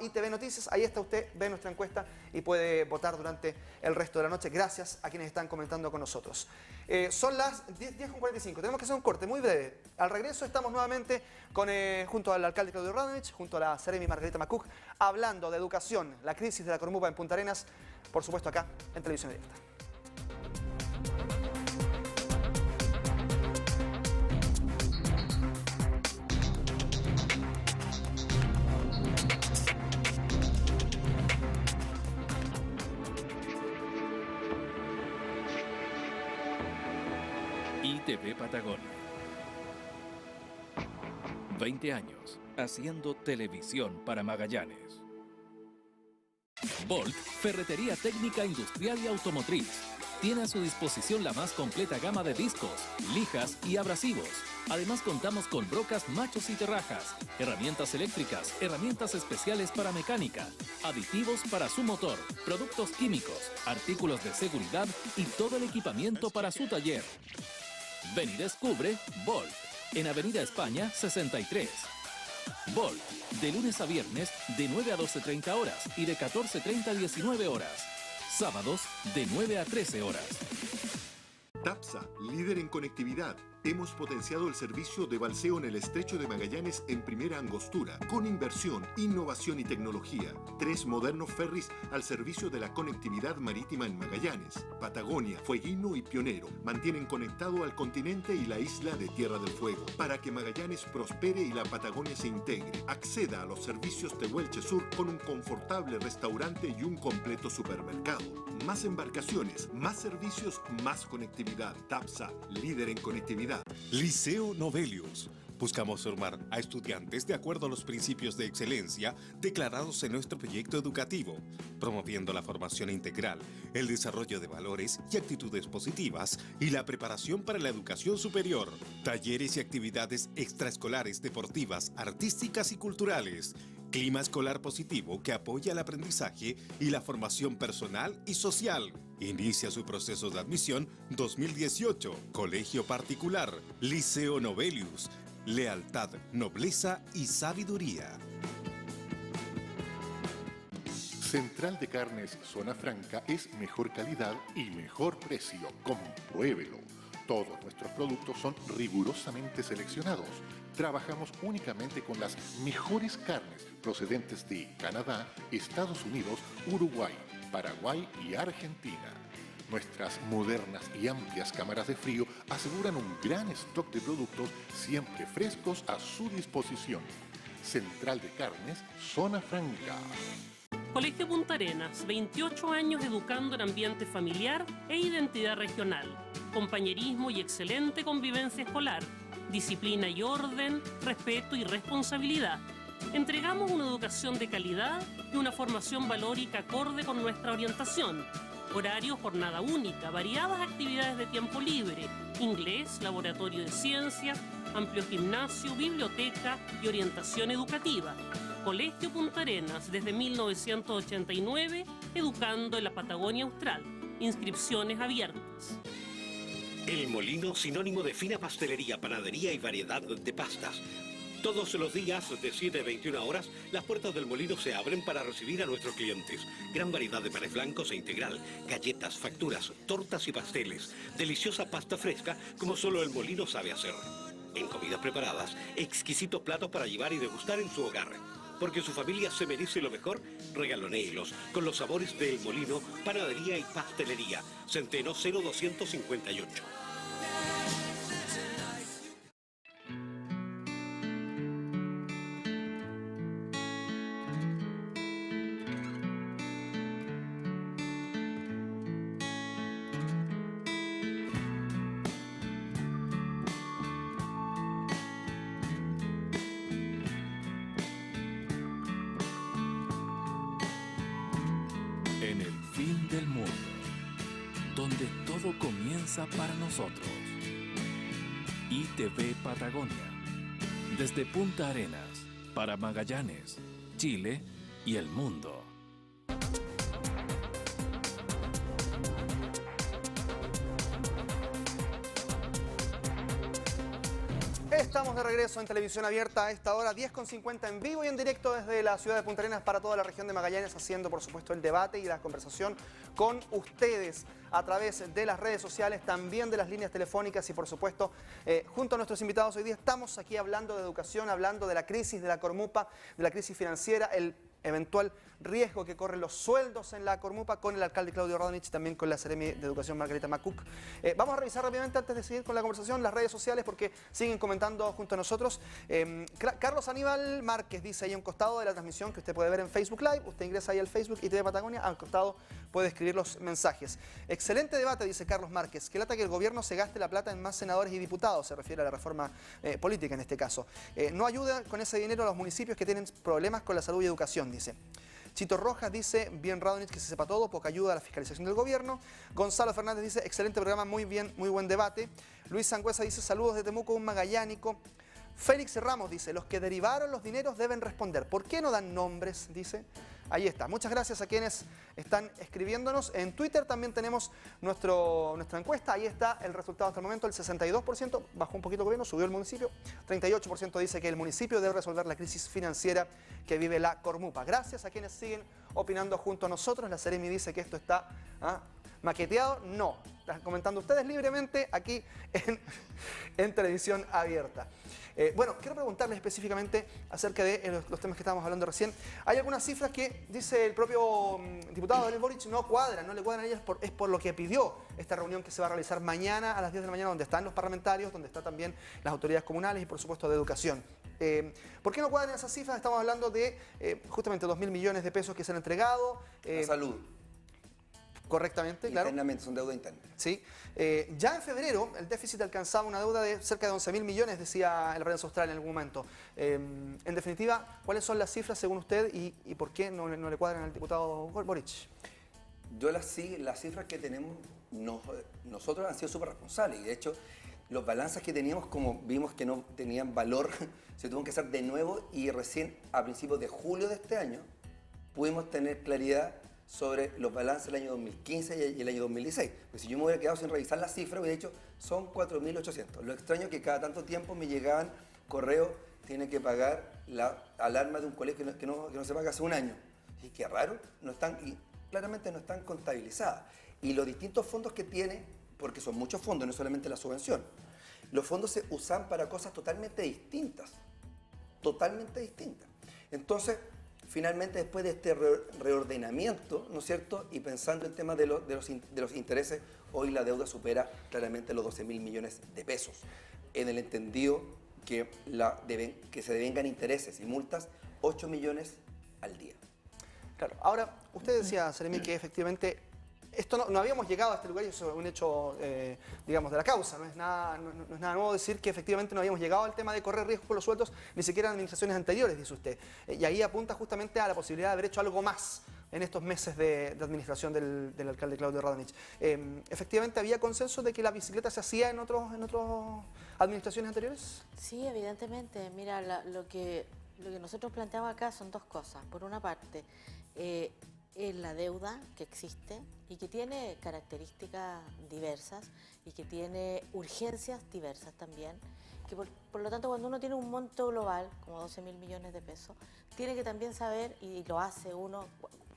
@ITV Noticias, ahí está usted, ve nuestra encuesta y puede votar durante el resto de la noche. Gracias a quienes están comentando con nosotros. Son las 10:45, tenemos que hacer un corte muy breve. Al regreso estamos nuevamente junto al alcalde Claudio Radonich, junto a la Seremi Margarita Macuc, hablando de educación, la crisis de la Cormupa en Punta Arenas, por supuesto acá en Televisión Abierta. ITV Patagonia. 20 años haciendo televisión para Magallanes. Volt, ferretería técnica industrial y automotriz. Tiene a su disposición la más completa gama de discos, lijas y abrasivos. Además contamos con brocas, machos y terrajas, herramientas eléctricas, herramientas especiales para mecánica, aditivos para su motor, productos químicos, artículos de seguridad y todo el equipamiento para su taller. Ven y descubre Volt, en Avenida España 63. Volt, de lunes a viernes de 9 a 12:30 horas y de 14:30 a 19 horas. Sábados de 9 a 13 horas. TAPSA, líder en conectividad. Hemos potenciado el servicio de balseo en el estrecho de Magallanes en primera angostura, con inversión, innovación y tecnología. 3 modernos ferries al servicio de la conectividad marítima en Magallanes. Patagonia, Fueguino y Pionero mantienen conectado al continente y la isla de Tierra del Fuego, para que Magallanes prospere y la Patagonia se integre. Acceda a los servicios de Huelche Sur con un confortable restaurante y un completo supermercado. Más embarcaciones, más servicios, más conectividad. TAPSA, líder en conectividad. Liceo Novelius. Buscamos formar a estudiantes de acuerdo a los principios de excelencia declarados en nuestro proyecto educativo, promoviendo la formación integral, el desarrollo de valores y actitudes positivas y la preparación para la educación superior. Talleres y actividades extraescolares, deportivas, artísticas y culturales. Clima escolar positivo que apoya el aprendizaje y la formación personal y social. Inicia su proceso de admisión 2018. Colegio particular. Liceo Novelius. Lealtad, nobleza y sabiduría. Central de Carnes Zona Franca es mejor calidad y mejor precio. Compruébelo. Todos nuestros productos son rigurosamente seleccionados. Trabajamos únicamente con las mejores carnes procedentes de Canadá, Estados Unidos, Uruguay, Paraguay y Argentina. Nuestras modernas y amplias cámaras de frío aseguran un gran stock de productos siempre frescos a su disposición. Central de Carnes Zona Franca. Colegio Punta Arenas, 28 años educando en ambiente familiar e identidad regional. Compañerismo y excelente convivencia escolar. Disciplina y orden, respeto y responsabilidad. Entregamos una educación de calidad y una formación valórica acorde con nuestra orientación. Horario, jornada única, variadas actividades de tiempo libre, inglés, laboratorio de ciencias, amplio gimnasio, biblioteca y orientación educativa. Colegio Punta Arenas, desde 1989, educando en la Patagonia Austral. Inscripciones abiertas. El Molino, sinónimo de fina pastelería, panadería y variedad de pastas. Todos los días, de 7 a 21 horas, las puertas del Molino se abren para recibir a nuestros clientes. Gran variedad de panes blancos e integral, galletas, facturas, tortas y pasteles. Deliciosa pasta fresca, como solo el Molino sabe hacer. En comidas preparadas, exquisitos platos para llevar y degustar en su hogar. Porque su familia se merece lo mejor, regalonéelos con los sabores del Molino, panadería y pastelería. Centeno 0258. En el fin del mundo, donde todo comienza para nosotros. ITV Patagonia, desde Punta Arenas, para Magallanes, Chile y el mundo. estamos de regreso en televisión abierta a esta hora, 10:50 en vivo y en directo desde la ciudad de Punta Arenas para toda la región de Magallanes, haciendo por supuesto el debate y la conversación con ustedes a través de las redes sociales, también de las líneas telefónicas y por supuesto junto a nuestros invitados hoy día estamos aquí hablando de educación, hablando de la crisis de la Cormupa, de la crisis financiera, el eventual riesgo que corren los sueldos en la Cormupa con el alcalde Claudio Radonich y también con la Seremi de Educación Margarita Macuc. Vamos a revisar rápidamente antes de seguir con la conversación las redes sociales porque siguen comentando junto a nosotros. Carlos Aníbal Márquez dice ahí a un costado de la transmisión que usted puede ver en Facebook Live, usted ingresa ahí al Facebook y TV Patagonia, al costado puede escribir los mensajes. Excelente debate, dice Carlos Márquez, que lata que el gobierno se gaste la plata en más senadores y diputados, se refiere a la reforma política en este caso. No ayuda con ese dinero a los municipios que tienen problemas con la salud y educación, dice. Chito Rojas dice, bien Radonich que se sepa todo, poca ayuda a la fiscalización del gobierno. Gonzalo Fernández dice, excelente programa, muy bien, muy buen debate. Luis Sangüesa dice, saludos de Temuco, un magallánico. Félix Ramos dice, los que derivaron los dineros deben responder. ¿Por qué no dan nombres? Dice. Ahí está. Muchas gracias a quienes están escribiéndonos. En Twitter también tenemos nuestra encuesta. Ahí está el resultado hasta el momento. El 62% bajó un poquito el gobierno, subió el municipio. 38% dice que el municipio debe resolver la crisis financiera que vive la Cormupa. Gracias a quienes siguen opinando junto a nosotros. La Seremi dice que esto está maqueteado. No. Están comentando ustedes libremente aquí en televisión abierta. Bueno, quiero preguntarles específicamente acerca de los temas que estábamos hablando recién. Hay algunas cifras que, dice el propio diputado Daniel Boric, no le cuadran a ellas, es por lo que pidió esta reunión que se va a realizar mañana a las 10 de la mañana, donde están los parlamentarios, donde están también las autoridades comunales y por supuesto de educación. ¿Por qué no cuadran esas cifras? Estamos hablando de justamente 2.000 millones de pesos que se han entregado. La salud. Correctamente, claro. Internamente, son deuda interna. Sí. Ya en febrero el déficit alcanzaba una deuda de cerca de 11.000 millones, decía la prensa austral en algún momento. En definitiva, ¿cuáles son las cifras según usted y por qué no le cuadran al diputado Boric? Yo las cifras que tenemos, nosotros han sido súper responsables y de hecho los balances que teníamos, como vimos que no tenían valor, se tuvieron que hacer de nuevo y recién a principios de julio de este año pudimos tener claridad sobre los balances del año 2015 y el año 2016. Pues si yo me hubiera quedado sin revisar las cifras, hubiera dicho, son 4.800. Lo extraño es que cada tanto tiempo me llegaban correos, tiene que pagar la alarma de un colegio que no se paga hace un año. Y qué raro, claramente no están contabilizadas. Y los distintos fondos que tiene, porque son muchos fondos, no solamente la subvención, los fondos se usan para cosas totalmente distintas. Totalmente distintas. Entonces, finalmente, después de este reordenamiento, ¿no es cierto? Y pensando en temas de los intereses, hoy la deuda supera claramente los 12.000 millones de pesos. En el entendido que se devengan intereses y multas, 8 millones al día. Claro. Ahora, usted decía, Seremi, que efectivamente esto no habíamos llegado a este lugar y eso es un hecho, digamos, de la causa. No es nada nuevo decir que efectivamente no habíamos llegado al tema de correr riesgos con los sueldos, ni siquiera en administraciones anteriores, dice usted. Y ahí apunta justamente a la posibilidad de haber hecho algo más en estos meses de administración del alcalde Claudio Radonich. ¿Efectivamente había consenso de que la bicicleta se hacía en otras administraciones anteriores? Sí, evidentemente. Mira, lo que nosotros planteamos acá son dos cosas. Por una parte, es la deuda que existe y que tiene características diversas y que tiene urgencias diversas también, que por lo tanto cuando uno tiene un monto global, como 12.000 millones de pesos, tiene que también saber, y lo hace uno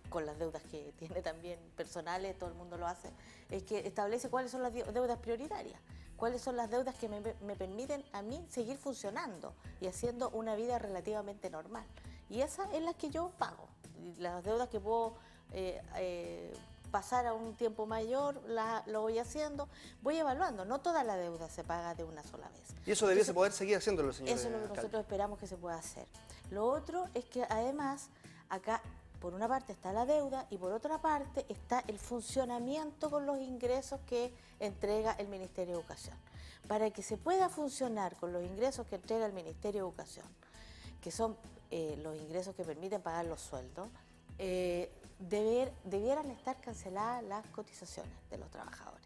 con las deudas que tiene también personales, todo el mundo lo hace, es que establece cuáles son las deudas prioritarias, cuáles son las deudas que me permiten a mí seguir funcionando y haciendo una vida relativamente normal. Y esas es las que yo pago. Las deudas que puedo pasar a un tiempo mayor, lo voy haciendo, voy evaluando. No toda la deuda se paga de una sola vez. Y eso debiese poder seguir haciéndolo, señor. Eso es lo que nosotros esperamos que se pueda hacer. Lo otro es que además, acá, por una parte está la deuda y por otra parte está el funcionamiento con los ingresos que entrega el Ministerio de Educación. Para que se pueda funcionar con los ingresos que entrega el Ministerio de Educación, que son los ingresos que permiten pagar los sueldos, debieran estar canceladas las cotizaciones de los trabajadores.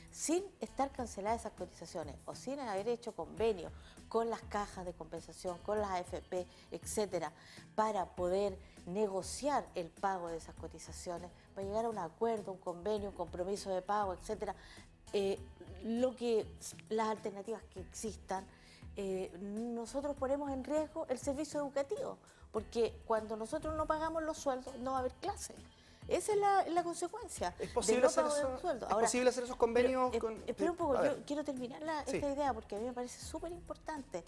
Sin estar canceladas esas cotizaciones o sin haber hecho convenio con las cajas de compensación, con las AFP, etcétera, para poder negociar el pago de esas cotizaciones, para llegar a un acuerdo, un convenio, un compromiso de pago, etcétera, las alternativas que existan, nosotros ponemos en riesgo el servicio educativo, porque cuando nosotros no pagamos los sueldos no va a haber clases. Esa es la consecuencia. ¿Es posible, no hacer, posible hacer esos convenios? Espera un poco, yo quiero terminar esta idea porque a mí me parece súper importante.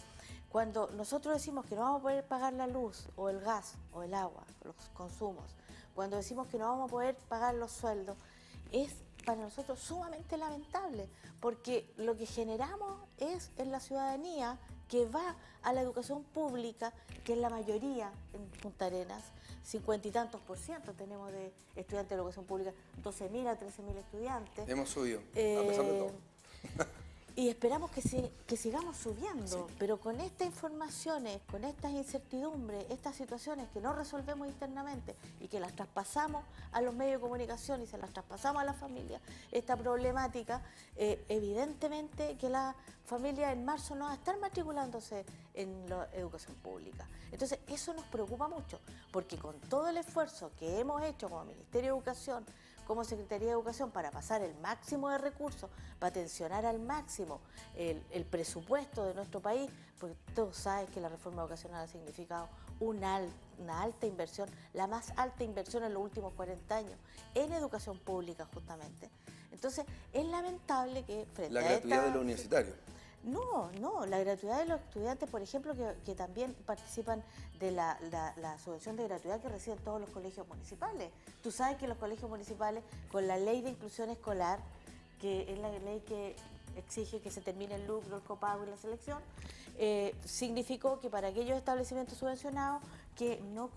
Cuando nosotros decimos que no vamos a poder pagar la luz o el gas o el agua, los consumos, cuando decimos que no vamos a poder pagar los sueldos, es para nosotros sumamente lamentable, porque lo que generamos es en la ciudadanía que va a la educación pública, que es la mayoría en Punta Arenas, 50 y tantos % tenemos de estudiantes de educación pública, 12.000 a 13.000 estudiantes. Hemos subido, a pesar de todo. Y esperamos que sigamos subiendo, pero con estas informaciones, con estas incertidumbres, estas situaciones que no resolvemos internamente y que las traspasamos a los medios de comunicación y se las traspasamos a la familia, esta problemática, evidentemente que la familia en marzo no va a estar matriculándose en la educación pública. Entonces eso nos preocupa mucho, porque con todo el esfuerzo que hemos hecho como Ministerio de Educación, como Secretaría de Educación, para pasar el máximo de recursos, para tensionar al máximo el presupuesto de nuestro país, porque todos saben que la reforma educacional ha significado una alta inversión, la más alta inversión en los últimos 40 años, en educación pública justamente. Entonces, es lamentable que frente a la gratuidad de los universitarios. No, la gratuidad de los estudiantes, por ejemplo, que también participan de la subvención de gratuidad que reciben todos los colegios municipales. Tú sabes que los colegios municipales, con la ley de inclusión escolar, que es la ley que exige que se termine el lucro, el copago y la selección, significó que para aquellos establecimientos subvencionados que no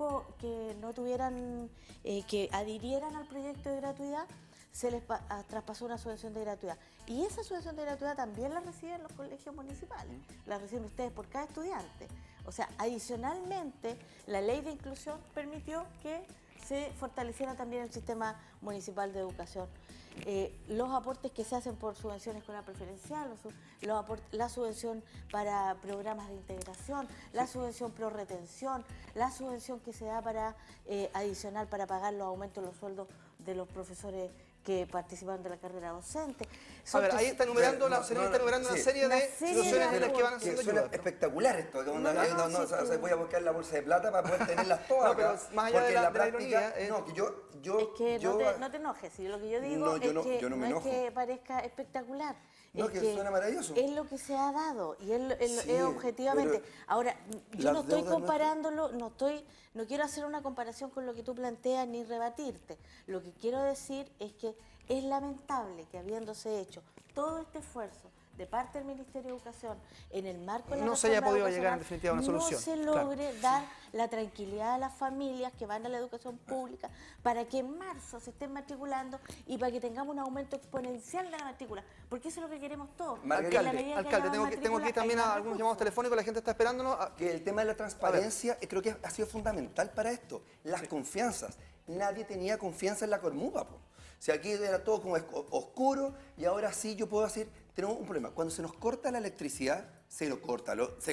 tuvieran, que adhirieran al proyecto de gratuidad, se les traspasó una subvención de gratuidad. Y esa subvención de gratuidad también la reciben los colegios municipales, la reciben ustedes por cada estudiante. O sea, adicionalmente, la ley de inclusión permitió que se fortaleciera también el sistema municipal de educación. Los aportes que se hacen por subvención escolar preferencial, la subvención para programas de integración, la subvención pro retención, la subvención que se da para adicional para pagar los aumentos de los sueldos de los profesores que participaron de la carrera docente. A ver, ahí está enumerando, una serie de situaciones en las que van haciendo suena espectacular esto. Voy a buscar la bolsa de plata para poder tenerlas todas. No, pero más allá de la práctica, no te enojes, si lo que yo digo es que parezca espectacular. No, que suena maravilloso. Es lo que se ha dado y es objetivamente. Ahora, yo no estoy comparándolo, no quiero hacer una comparación con lo que tú planteas ni rebatirte. Lo que quiero decir es que es lamentable que habiéndose hecho todo este esfuerzo de parte del Ministerio de Educación en el marco de la no se haya podido llegar en definitiva a una solución. No se logre dar la tranquilidad a las familias que van a la educación pública para que en marzo se estén matriculando y para que tengamos un aumento exponencial de la matrícula, porque eso es lo que queremos todos. Alcalde, tengo aquí también a algunos llamados telefónicos, la gente está esperándonos. Que el tema de la transparencia creo que ha sido fundamental para esto. Las confianzas. Nadie tenía confianza en la Cormupa, po. O sea, aquí era todo como oscuro y ahora sí yo puedo decir, tenemos un problema. Cuando se nos corta la electricidad, se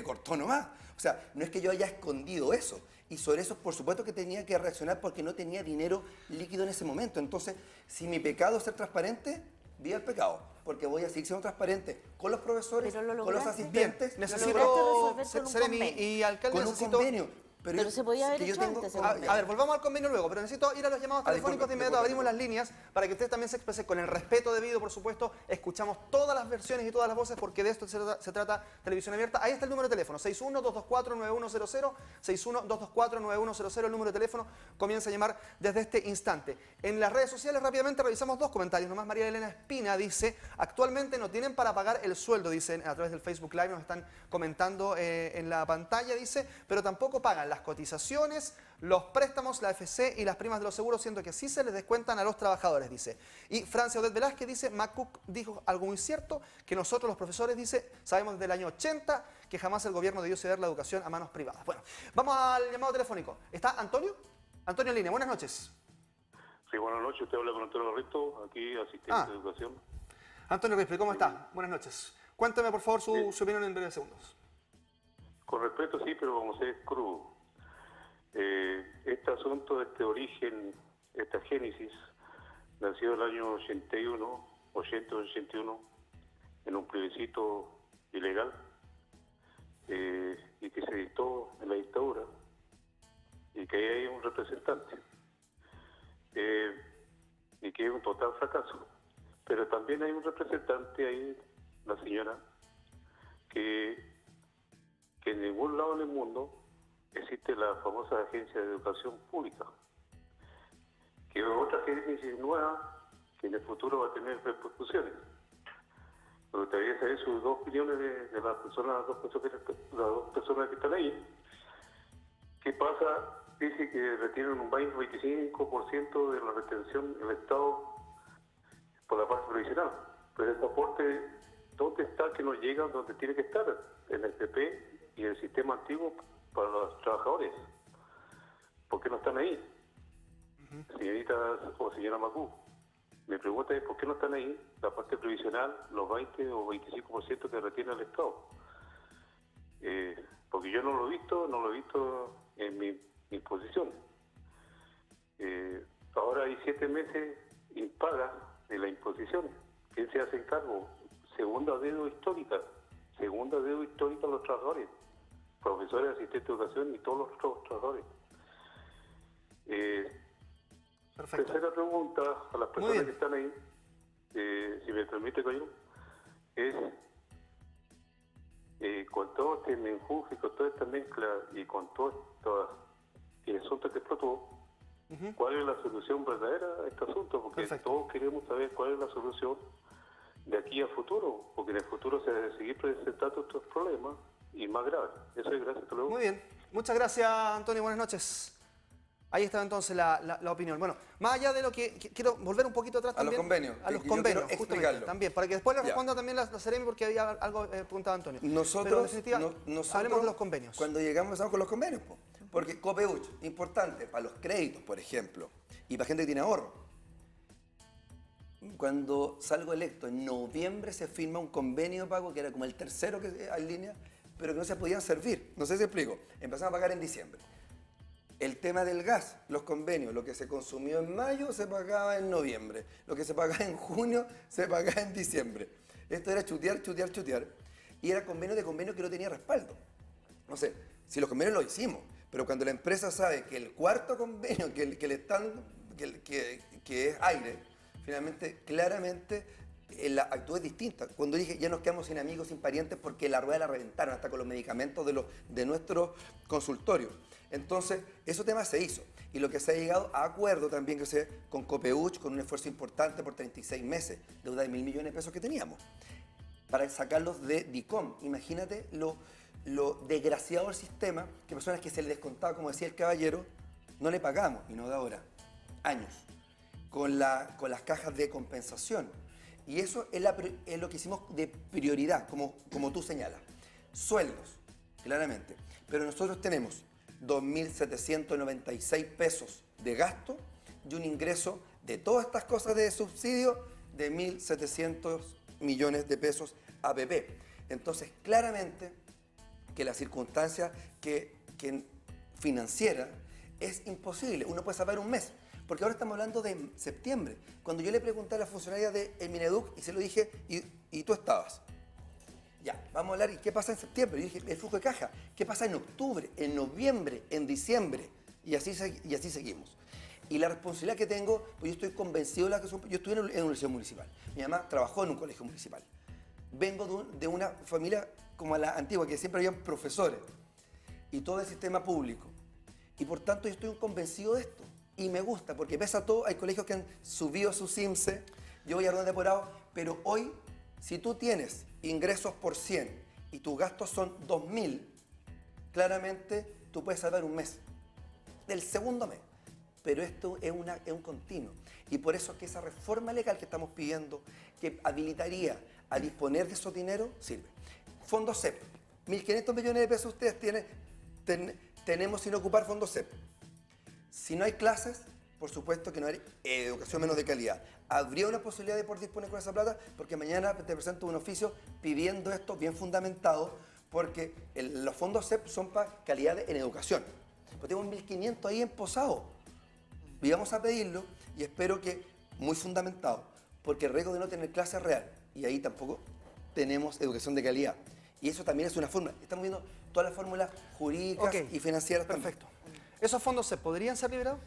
cortó nomás. O sea, no es que yo haya escondido eso. Y sobre eso, por supuesto que tenía que reaccionar porque no tenía dinero líquido en ese momento. Entonces, si mi pecado es ser transparente, viva el pecado. Porque voy a seguir siendo transparente con los profesores, con los asistentes. Necesito, Seremi y alcalde, con un convenio. Pero se podía haber hecho antes. A ver, volvamos al convenio luego, pero necesito ir a los llamados telefónicos de inmediato. Abrimos las líneas para que usted también se exprese con el respeto debido, por supuesto. Escuchamos todas las versiones y todas las voces porque de esto se trata Televisión Abierta. Ahí está el número de teléfono, 61-224-9100, 61-224-9100, el número de teléfono. Comienza a llamar desde este instante. En las redes sociales rápidamente revisamos dos comentarios. Nomás María Elena Espina dice, actualmente no tienen para pagar el sueldo, dicen a través del Facebook Live, nos están comentando en la pantalla, dice, pero tampoco pagan las cotizaciones, los préstamos, la AFC y las primas de los seguros, siendo que sí se les descuentan a los trabajadores, dice. Y Francia Odette Velázquez dice, McCook dijo algo muy cierto, que nosotros los profesores, dice, sabemos desde el año 80 que jamás el gobierno debió ceder la educación a manos privadas. Bueno, vamos al llamado telefónico. ¿Está Antonio? Antonio en línea, buenas noches. Sí, buenas noches, usted habla con Antonio Risto, aquí asistente de educación. Antonio Risto, ¿cómo está? Buenas noches. Cuéntame por favor su opinión en breves segundos. Con respeto, sí, pero vamos a ser crudo. Este asunto, este origen, esta génesis, nació el año 81, en un plebiscito ilegal, y que se dictó en la dictadura, y que ahí hay un representante, y que es un total fracaso. Pero también hay un representante ahí, la señora, que en ningún lado en el mundo existe la famosa Agencia de Educación Pública, que es otra agencia nueva que en el futuro va a tener repercusiones. Me gustaría saber sus dos opiniones de las dos personas que están ahí. ¿Qué pasa? Dice que retienen un 25% de la retención del Estado por la parte provisional. Pero ese aporte, ¿dónde está que no llega donde tiene que estar? En el PP y el sistema antiguo para los trabajadores. ¿Por qué no están ahí? Señorita o señora Macú, mi pregunta es ¿por qué no están ahí la parte previsional, los 20 o 25% que retiene el Estado? Porque yo no lo he visto en mi posición. Ahora hay 7 meses impagas de la imposición. ¿Quién se hace cargo? Segunda deuda histórica a los trabajadores, profesores, asistentes de educación y todos los otros trabajadores. Tercera pregunta a las personas que están ahí, si me permite, Coyo, es con todo este menjuje, con toda esta mezcla y con todo el asunto que explotó, ¿cuál es la solución verdadera a este asunto? Porque todos queremos saber cuál es la solución de aquí a futuro, porque en el futuro se debe seguir presentando estos problemas y más graves. Eso es, gracias, hasta luego. Muy bien, muchas gracias, Antonio, buenas noches. Ahí está entonces la opinión. Bueno, más allá de lo que quiero volver un poquito atrás también. A los convenios. A los convenios, justamente, explicarlo. También, para que después le responda también la Seremi, porque había algo preguntado Antonio. Nosotros, hablemos de los convenios. Cuando empezamos con los convenios, porque Copeuch, importante, para los créditos, por ejemplo, y para gente que tiene ahorro. Cuando salgo electo, en noviembre se firma un convenio de pago, que era como el tercero que en línea, pero que no se podían servir. No sé si explico. Empezamos a pagar en diciembre. El tema del gas, los convenios, lo que se consumió en mayo se pagaba en noviembre, lo que se pagaba en junio se pagaba en diciembre. Esto era chutear. Y era convenio que no tenía respaldo. No sé, si los convenios los hicimos, pero cuando la empresa sabe que el cuarto convenio, que es aire, finalmente, claramente, la actitud es distinta. Cuando dije ya nos quedamos sin amigos, sin parientes, porque la rueda la reventaron hasta con los medicamentos de nuestros consultorios. Entonces, ese tema se hizo. Y lo que se ha llegado a acuerdo también con Copeuch, con un esfuerzo importante por 36 meses, deuda de 1.000 millones de pesos que teníamos, para sacarlos de DICOM. Imagínate lo desgraciado del sistema, que personas que se les descontaba, como decía el caballero, no le pagamos, y no de ahora, años, con las cajas de compensación. Y eso es lo que hicimos de prioridad, como tú señalas. Sueldos, claramente. Pero nosotros tenemos 2.796 pesos de gasto y un ingreso de todas estas cosas de subsidio de 1.700 millones de pesos APP. Entonces, claramente que la circunstancia que financiera es imposible. Uno puede salvar un mes. Porque ahora estamos hablando de septiembre. Cuando yo le pregunté a la funcionaria de Mineduc y se lo dije, y tú estabas. Ya, vamos a hablar, ¿y qué pasa en septiembre? Yo dije, el flujo de caja. ¿Qué pasa en octubre, en noviembre, en diciembre? Y así seguimos. Y la responsabilidad que tengo, pues yo estoy convencido de yo estuve en una universidad municipal. Mi mamá trabajó en un colegio municipal. Vengo de una familia como la antigua, que siempre había profesores. Y todo el sistema público. Y por tanto yo estoy convencido de esto. Y me gusta, porque pese a todo, hay colegios que han subido su CIMSE, yo voy a redondear por ahora, pero hoy, si tú tienes ingresos por 100 y tus gastos son 2.000, claramente tú puedes salvar un mes, del segundo mes. Pero esto es un continuo. Y por eso es que esa reforma legal que estamos pidiendo, que habilitaría a disponer de esos dineros, sirve. Fondo CEP, 1.500 millones de pesos ustedes tenemos sin ocupar fondo CEP. Si no hay clases, por supuesto que no hay educación menos de calidad. Habría una posibilidad de poder disponer con esa plata, porque mañana te presento un oficio pidiendo esto bien fundamentado, porque los fondos CEP son para calidad en educación. Pues tengo 1.500 ahí emposados. Y vamos a pedirlo, y espero que muy fundamentado, porque el riesgo de no tener clase real, y ahí tampoco tenemos educación de calidad. Y eso también es una fórmula. Estamos viendo todas las fórmulas jurídicas y financieras también. Perfecto. ¿Esos fondos se podrían ser liberados?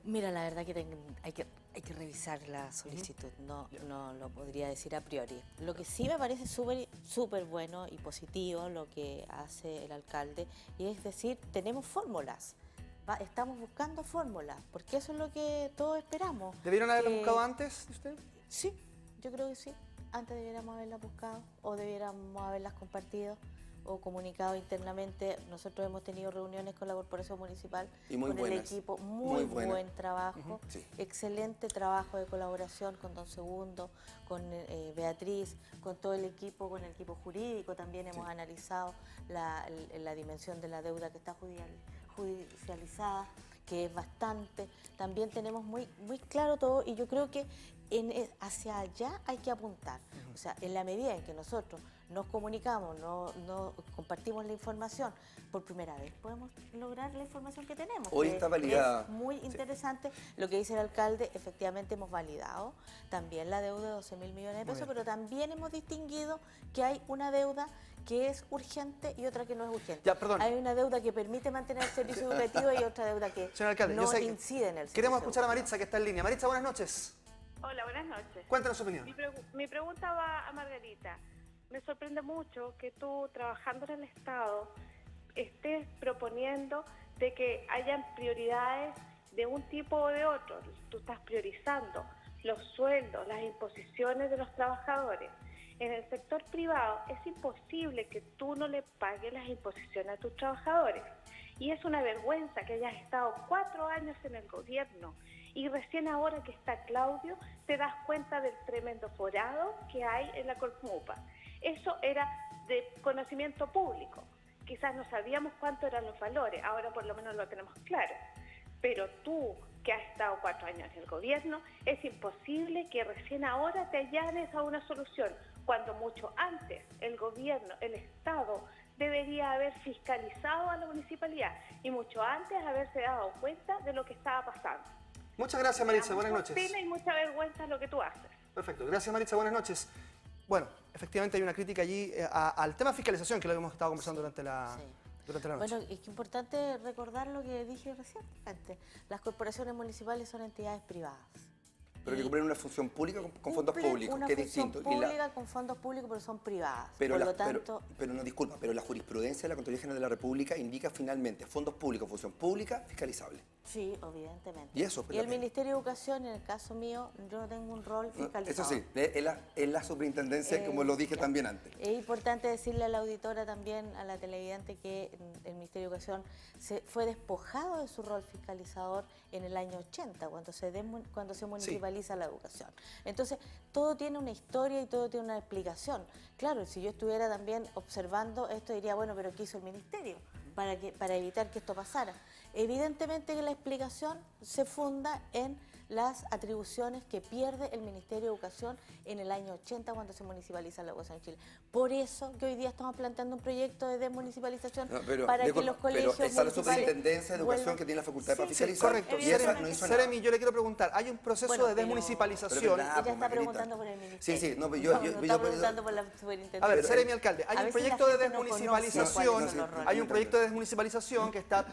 Mira, la verdad que hay que revisar la solicitud, no lo podría decir a priori. Lo que sí me parece súper bueno y positivo lo que hace el alcalde, y es decir, tenemos fórmulas, estamos buscando fórmulas, porque eso es lo que todos esperamos. ¿Debieron haberlo buscado antes de usted? Sí, yo creo que sí. Antes debiéramos haberlas buscado o debiéramos haberlas compartido o comunicado internamente. Nosotros hemos tenido reuniones con la Corporación Municipal, y muy con buenas. el equipo, muy buen trabajo, Sí. excelente trabajo de colaboración con don Segundo, con Beatriz, con todo el equipo, con el equipo jurídico. También hemos analizado la dimensión de la deuda que está judicializada, que es bastante. También tenemos muy claro todo, y yo creo que hacia allá hay que apuntar. O sea, en la medida en que nosotros nos comunicamos, no compartimos la información, por primera vez podemos lograr la información que tenemos. Hoy está validada. Es muy interesante lo que dice el alcalde. Efectivamente hemos validado también la deuda de 12.000 millones de pesos, pero también hemos distinguido que hay una deuda que es urgente y otra que no es urgente. Ya, perdón. Hay una deuda que permite mantener el servicio educativo y otra deuda que Señor alcalde, no yo sé que incide en el servicio. Queremos escuchar a Maritza, que está en línea. Maritza, buenas noches. Hola, buenas noches. Cuéntanos su opinión. Mi pregunta va a Margarita. Me sorprende mucho que tú, trabajando en el Estado, estés proponiendo de que hayan prioridades de un tipo o de otro. Tú estás priorizando los sueldos, las imposiciones de los trabajadores. En el sector privado es imposible que tú no le pagues las imposiciones a tus trabajadores. Y es una vergüenza que hayas estado 4 años en el gobierno y recién ahora que está Claudio te das cuenta del tremendo forado que hay en la Cormupa. Eso era de conocimiento público. Quizás no sabíamos cuánto eran los valores, ahora por lo menos lo tenemos claro. Pero tú, que has estado 4 años en el gobierno, es imposible que recién ahora te allanes a una solución, cuando mucho antes el gobierno, el Estado, debería haber fiscalizado a la municipalidad y mucho antes haberse dado cuenta de lo que estaba pasando. Muchas gracias, Maritza. Buenas noches. Mucha pena y mucha vergüenza lo que tú haces. Perfecto. Gracias, Maritza. Buenas noches. Bueno, efectivamente hay una crítica allí al tema de fiscalización, que lo hemos estado conversando durante la noche. Bueno, es que importante recordar lo que dije recién antes. Las corporaciones municipales son entidades privadas. Pero que cumplen una función pública con fondos públicos, que es distinto. Una función pública con fondos públicos, pero son privadas. Pero por lo tanto... pero no, disculpa, pero la jurisprudencia de la Contraloría General de la República indica finalmente fondos públicos, función pública, fiscalizable. Sí, evidentemente. Y eso, el Ministerio de Educación, en el caso mío, yo no tengo un rol fiscalizador. Eso sí, es la superintendencia, como lo dije también antes. Es importante decirle a la auditora también, a la televidente, que el Ministerio de Educación fue despojado de su rol fiscalizador en el año 80, cuando se municipaliza la educación. Entonces, todo tiene una historia y todo tiene una explicación. Claro, si yo estuviera también observando esto, diría, bueno, pero ¿qué hizo el Ministerio para evitar que esto pasara? Evidentemente que la explicación se funda en las atribuciones que pierde el Ministerio de Educación en el año 80 cuando se municipaliza la educación en Chile. Por eso que hoy día estamos planteando un proyecto de desmunicipalización para que los colegios pero está la superintendencia de educación que tiene la facultad para fiscalizar. Correcto. Y esa no hizo nada. Seremi, yo le quiero preguntar, hay un proceso de desmunicipalización. Ella está preguntando por el Ministerio. Sí, no, yo está preguntando por la superintendencia. A ver, Seremi, alcalde, hay un proyecto de desmunicipalización, hay un proyecto de desmunicipalización que está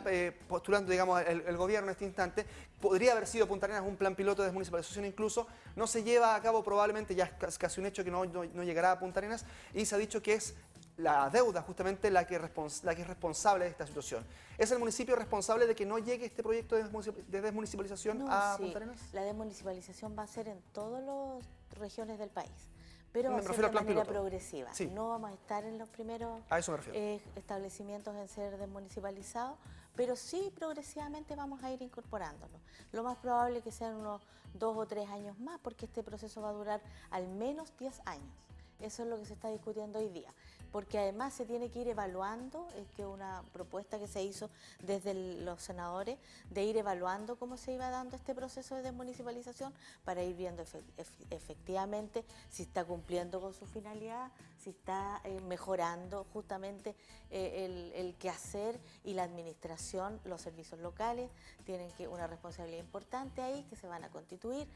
postulando, digamos, el gobierno en este instante. Podría haber sido Punta Arenas un plan piloto de desmunicipalización incluso. No se lleva a cabo probablemente, ya es casi un hecho que no llegará a Punta Arenas, y se ha dicho que es la deuda justamente la que es responsable de esta situación. ¿Es el municipio responsable de que no llegue este proyecto de desmunicipalización a Punta Arenas? La desmunicipalización va a ser en todas las regiones del país, pero va a Me ser refiero de al plan manera piloto. progresiva. Sí. No vamos a estar en los primeros A eso me refiero. establecimientos en ser desmunicipalizados, pero sí progresivamente vamos a ir incorporándolo. Lo más probable es que sean unos 2 o 3 años más, porque este proceso va a durar al menos 10 años. Eso es lo que se está discutiendo hoy día, porque además se tiene que ir evaluando, es que una propuesta que se hizo desde los senadores, de ir evaluando cómo se iba dando este proceso de desmunicipalización para ir viendo efectivamente si está cumpliendo con su finalidad, si está mejorando justamente el quehacer, y la administración, los servicios locales tienen una responsabilidad importante ahí, que se van a constituir.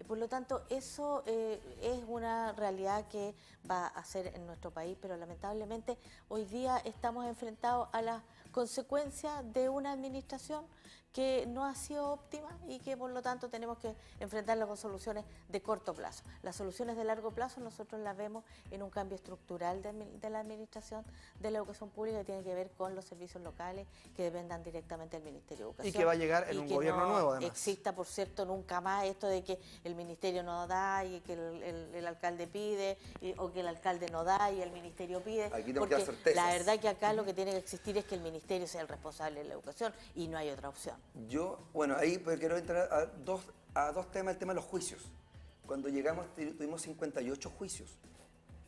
Por lo tanto, eso es una realidad que va a ser en nuestro país, pero lamentablemente hoy día estamos enfrentados a las consecuencias de una administración que no ha sido óptima y que por lo tanto tenemos que enfrentarla con soluciones de corto plazo. Las soluciones de largo plazo nosotros las vemos en un cambio estructural de la administración de la educación pública que tiene que ver con los servicios locales que dependan directamente del Ministerio de Educación. Y que va a llegar en un gobierno nuevo además. Exista, por cierto, nunca más esto de que el Ministerio no da y que el alcalde pide o que el alcalde no da y el Ministerio pide. Aquí tengo porque que dar certezas. la verdad que acá lo que tiene que existir es que el Ministerio sea el responsable de la educación y no hay otra opción. Yo, bueno, ahí pues quiero entrar a dos temas, el tema de los juicios. Cuando llegamos tuvimos 58 juicios.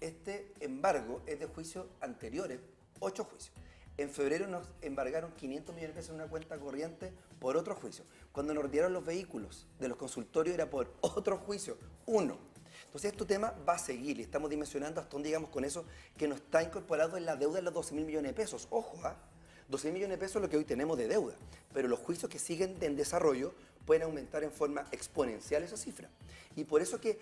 Este embargo es de juicios anteriores, 8 juicios. En febrero nos embargaron 500 millones de pesos en una cuenta corriente por otro juicio. Cuando nos dieron los vehículos de los consultorios era por otro juicio, 1. Entonces este tema va a seguir y estamos dimensionando hasta dónde llegamos con eso, que no está incorporado en la deuda de los 12.000 millones de pesos. Ojo, 12.000 millones de pesos es lo que hoy tenemos de deuda, pero los juicios que siguen en desarrollo pueden aumentar en forma exponencial esa cifra. Y por eso que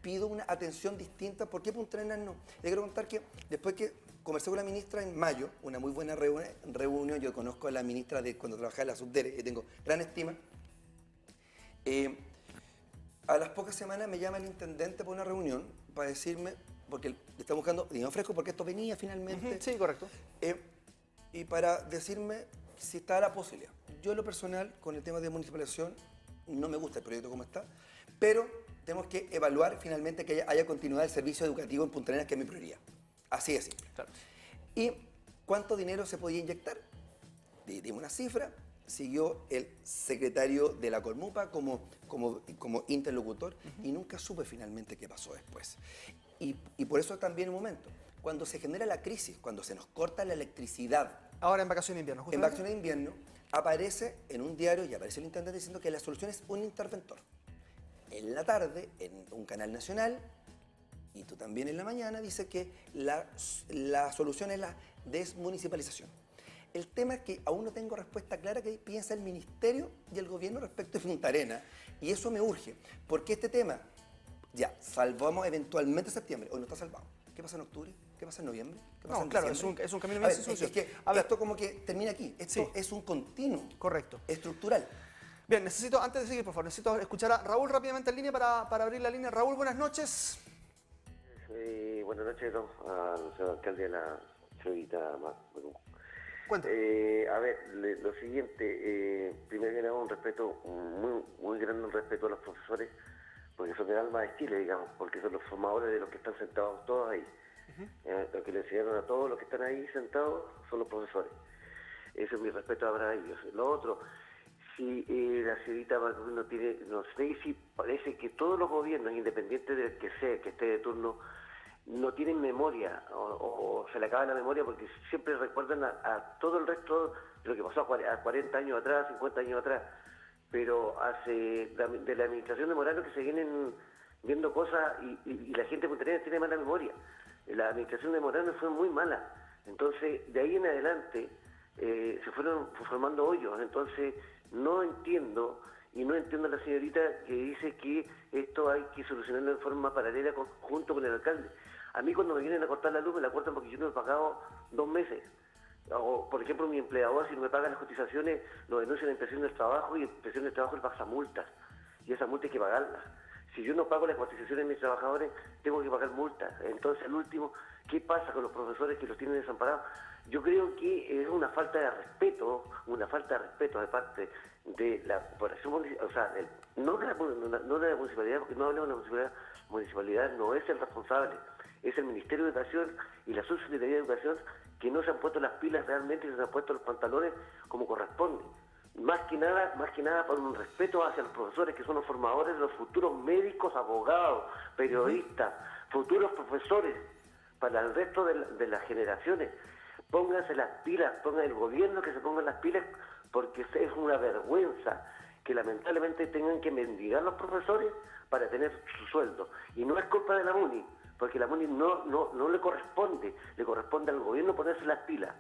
pido una atención distinta. ¿Por qué Punta Arenas no? Le quiero contar que después que conversé con la ministra en mayo, una muy buena reunión, yo conozco a la ministra de cuando trabajaba en la Subdere y tengo gran estima. A las pocas semanas me llama el intendente para una reunión para decirme, porque le estamos buscando dinero fresco porque esto venía finalmente. Sí, correcto. Y para decirme si está la posibilidad. Yo en lo personal, con el tema de municipalización, no me gusta el proyecto como está, pero tenemos que evaluar finalmente que haya continuidad del servicio educativo en Punta Arenas, que es mi prioridad. Así de simple. Claro. ¿Y cuánto dinero se podía inyectar? Dimos una cifra, siguió el secretario de la Colmupa como interlocutor y nunca supe finalmente qué pasó después. Y por eso también un momento, cuando se genera la crisis, cuando se nos corta la electricidad. Ahora en vacaciones de invierno, justamente. En vacaciones de invierno aparece en un diario y aparece el intendente diciendo que la solución es un interventor. En la tarde, en un canal nacional, y tú también en la mañana, dice que la solución es la desmunicipalización. El tema es que aún no tengo respuesta clara que piensa el Ministerio y el Gobierno respecto de Punta Arenas, y eso me urge, porque este tema, ya, salvamos eventualmente septiembre, hoy no está salvado. ¿Qué pasa en octubre? ¿Qué pasa en noviembre? ¿Qué pasa en claro, diciembre? es un camino bien sencillo. Es que esto como que termina aquí, esto es un continuo. Correcto. Estructural. Bien, antes de seguir, por favor, necesito escuchar a Raúl rápidamente en línea para abrir la línea. Raúl, buenas noches. Buenas noches, al señor alcalde de la señorita Macú. Cuente. A ver, lo siguiente, primero que nada un respeto, muy grande un respeto a los profesores, porque son el alma de Chile, digamos, porque son los formadores de los que están sentados todos ahí. Lo que le enseñaron a todos los que están ahí sentados son los profesores. Ese es mi respeto para ellos. Lo otro, si la señorita Macú no tiene, no sé si parece que todos los gobiernos, independientes del que sea, que esté de turno, no tienen memoria o se le acaba la memoria porque siempre recuerdan a todo el resto de lo que pasó a 40 años atrás, 50 años atrás, pero de la administración de Morano que se vienen viendo cosas y la gente de Punta Arenas tiene mala memoria. La administración de Morano fue muy mala, entonces de ahí en adelante se fueron formando hoyos, entonces no entiendo a la señorita que dice que esto hay que solucionarlo de forma paralela junto con el alcalde. A mí cuando me vienen a cortar la luz me la cortan porque yo no he pagado 2 meses. O, por ejemplo, mi empleador, si no me pagan las cotizaciones, lo denuncian en Inspección del Trabajo y en Inspección del Trabajo le pasa multas. Y esas multas hay que pagarlas. Si yo no pago las cotizaciones de mis trabajadores, tengo que pagar multas. Entonces, al último, ¿qué pasa con los profesores que los tienen desamparados? Yo creo que es una falta de respeto de parte de la población, o sea, no de la municipalidad, porque no hablamos de la municipalidad no es el responsable, es el Ministerio de Educación y la Subsecretaría de Educación que no se han puesto las pilas realmente y se han puesto los pantalones como corresponde. Más que nada por un respeto hacia los profesores que son los formadores de los futuros médicos, abogados, periodistas, futuros profesores para el resto de las generaciones. Pónganse las pilas, pongan el gobierno que se pongan las pilas, porque es una vergüenza que lamentablemente tengan que mendigar los profesores para tener su sueldo. Y no es culpa de la MUNI, porque la MUNI no le corresponde al gobierno ponerse las pilas.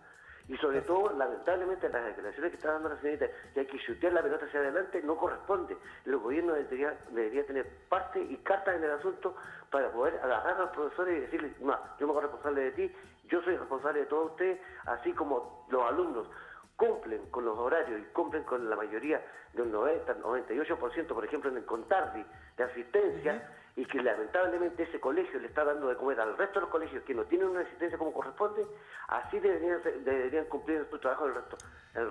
Y sobre todo, lamentablemente, las declaraciones que está dando la señorita, que hay que chutear la pelota hacia adelante, no corresponde. El gobierno debería tener parte y cartas en el asunto para poder agarrar a los profesores y decirles, no, yo me hago responsable de ti, yo soy responsable de todos ustedes, así como los alumnos cumplen con los horarios y cumplen con la mayoría de un 98%, por ejemplo, en el Contardi, de asistencia, y que lamentablemente ese colegio le está dando de comer al resto de los colegios que no tienen una asistencia como corresponde, así deberían cumplir su trabajo el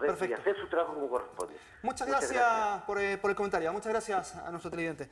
resto y hacer su trabajo como corresponde. Muchas gracias por el comentario, muchas gracias a nuestro televidente.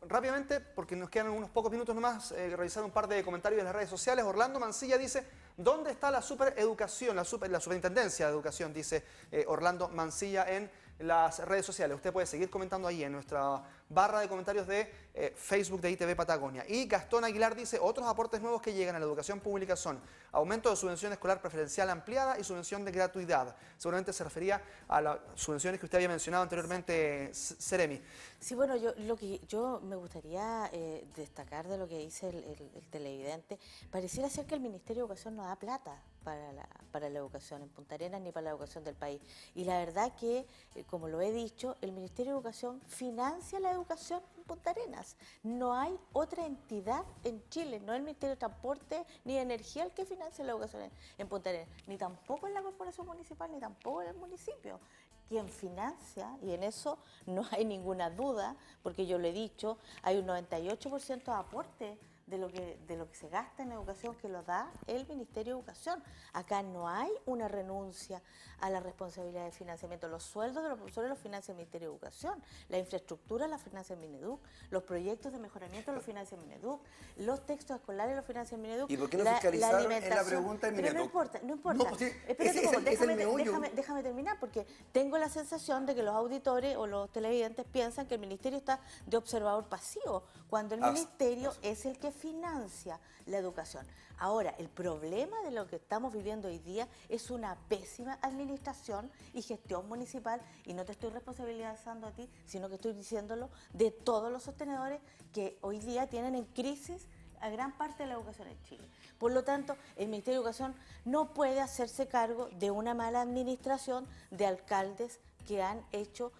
Rápidamente, porque nos quedan unos pocos minutos nomás, revisar un par de comentarios en las redes sociales. Orlando Mancilla dice, ¿dónde está la supereducación, la superintendencia de educación? Dice Orlando Mancilla en las redes sociales. Usted puede seguir comentando ahí en nuestra barra de comentarios de Facebook de ITV Patagonia. Y Gastón Aguilar dice, otros aportes nuevos que llegan a la educación pública son aumento de subvención escolar preferencial ampliada y subvención de gratuidad. Seguramente se refería a las subvenciones que usted había mencionado anteriormente, Seremi. Sí, bueno, lo que yo me gustaría destacar de lo que dice el televidente, pareciera ser que el Ministerio de Educación no da plata para la educación en Punta Arenas ni para la educación del país. Y la verdad que, como lo he dicho, el Ministerio de Educación financia la educación en Punta Arenas. No hay otra entidad en Chile, no el Ministerio de Transporte ni de Energía el que financia la educación en Punta Arenas, ni tampoco en la Corporación Municipal, ni tampoco en el municipio. Quien financia, y en eso no hay ninguna duda, porque yo lo he dicho, hay un 98% de aporte de lo que se gasta en educación que lo da el Ministerio de Educación. Acá no hay una renuncia a la responsabilidad de financiamiento. Los sueldos de los profesores los financia el Ministerio de Educación, la infraestructura la financia el Mineduc, los proyectos de mejoramiento los financia el Mineduc, los textos escolares los financia el Mineduc. ¿Y por qué no fiscalizaron? Es la pregunta del Mineduc. Pero no importa. No, pues, espérate un poco, déjame terminar, porque tengo la sensación de que los auditores o los televidentes piensan que el Ministerio está de observador pasivo, cuando el Ministerio es el que financia la educación. Ahora, el problema de lo que estamos viviendo hoy día es una pésima administración y gestión municipal, y no te estoy responsabilizando a ti, sino que estoy diciéndolo de todos los sostenedores que hoy día tienen en crisis a gran parte de la educación en Chile. Por lo tanto, el Ministerio de Educación no puede hacerse cargo de una mala administración de alcaldes que han hecho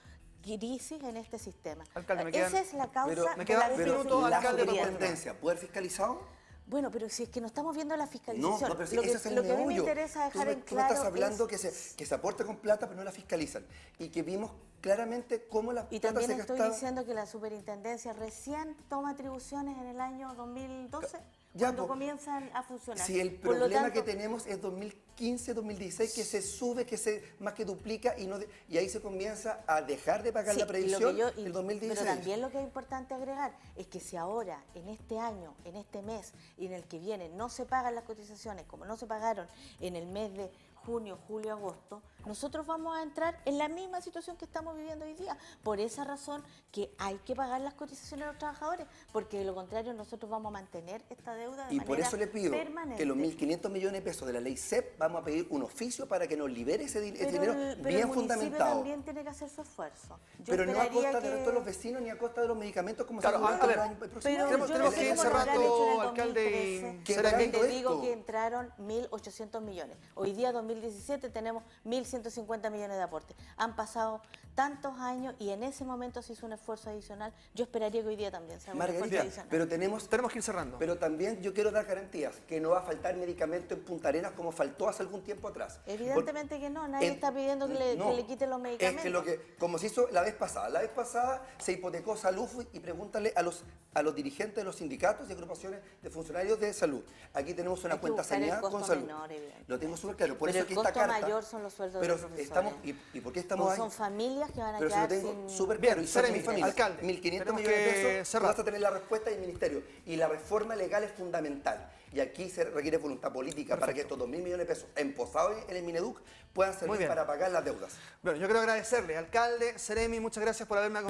crisis en este sistema. Alcalde, esa es la causa de la superintendencia. ¿Poder fiscalizado? Bueno, pero si es que no estamos viendo la fiscalización. No, pero ese es el lo que a mí me meollo. interesa dejar en Tú me estás claro hablando que se aporta con plata, pero no la fiscalizan. Y que vimos claramente cómo la plata se gastaba. Y también estoy diciendo que la superintendencia recién toma atribuciones en el año 2012. Cuando comienzan a funcionar. Si el problema que tenemos es 2015, 2016, que se sube, que se más que duplica y ahí se comienza a dejar de pagar la previsión el 2016. Pero también lo que es importante agregar es que si ahora, en este año, en este mes y en el que viene, no se pagan las cotizaciones como no se pagaron en el mes de junio, julio, agosto, nosotros vamos a entrar en la misma situación que estamos viviendo hoy día. Por esa razón que hay que pagar las cotizaciones a los trabajadores, porque de lo contrario nosotros vamos a mantener esta deuda de manera permanente. Y por eso le pido que los 1.500 millones de pesos de la ley CEP vamos a pedir un oficio para que nos libere ese dinero bien fundamentado. El también tiene que hacer su esfuerzo. Pero no a costa de todos los vecinos ni a costa de los medicamentos como se a ver, tenemos que ir cerrando, alcalde. Te digo que entraron 1.800 millones. Hoy día 2017 tenemos 1.150 millones de aportes. Han pasado tantos años y en ese momento se hizo un esfuerzo adicional. Yo esperaría que hoy día también se haga un esfuerzo adicional. Pero tenemos que ir cerrando. Pero también yo quiero dar garantías que no va a faltar medicamento en Punta Arenas como faltó hace algún tiempo atrás. Evidentemente que no, nadie está pidiendo que le quiten los medicamentos. Es que como se hizo la vez pasada se hipotecó salud y pregúntale a los dirigentes de los sindicatos y agrupaciones de funcionarios de salud. Aquí tenemos una cuenta sanidad con salud. Menor, lo tengo súper claro. Por pero eso el costo mayor son los sueldos de los profesores. ¿Y por qué estamos ahí? Son familias que van a quedar sin... Pero si lo tengo súper claro, y son mi familia. 1.500 millones de pesos, vas a tener la respuesta del Ministerio. Y la reforma legal es fundamental. Y aquí se requiere voluntad política para que estos 2.000 millones de pesos emposados en el Mineduc puedan servir para pagar las deudas. Bueno, yo quiero agradecerle, alcalde, Seremi, muchas gracias por habernos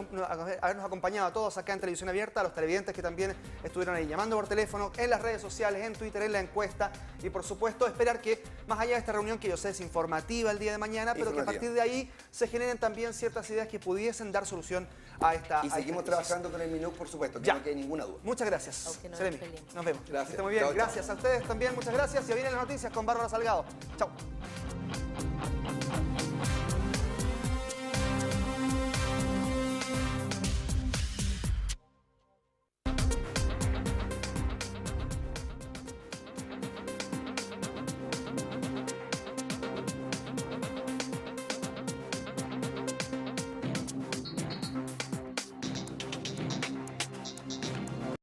acompañado a todos acá en Televisión Abierta, a los televidentes que también estuvieron ahí llamando por teléfono, en las redes sociales, en Twitter, en la encuesta y por supuesto esperar que más allá de esta reunión que que yo sé es informativa el día de mañana, pero que a partir de ahí se generen también ciertas ideas que pudiesen dar solución a esta Y seguimos trabajando con el MINUC, por supuesto, que no quede ninguna duda. Muchas gracias. Seremi, nos vemos. Gracias. Que esté muy bien. Chao, chao. Gracias a ustedes también. Muchas gracias. Y vienen las noticias con Bárbara Salgado. Chao.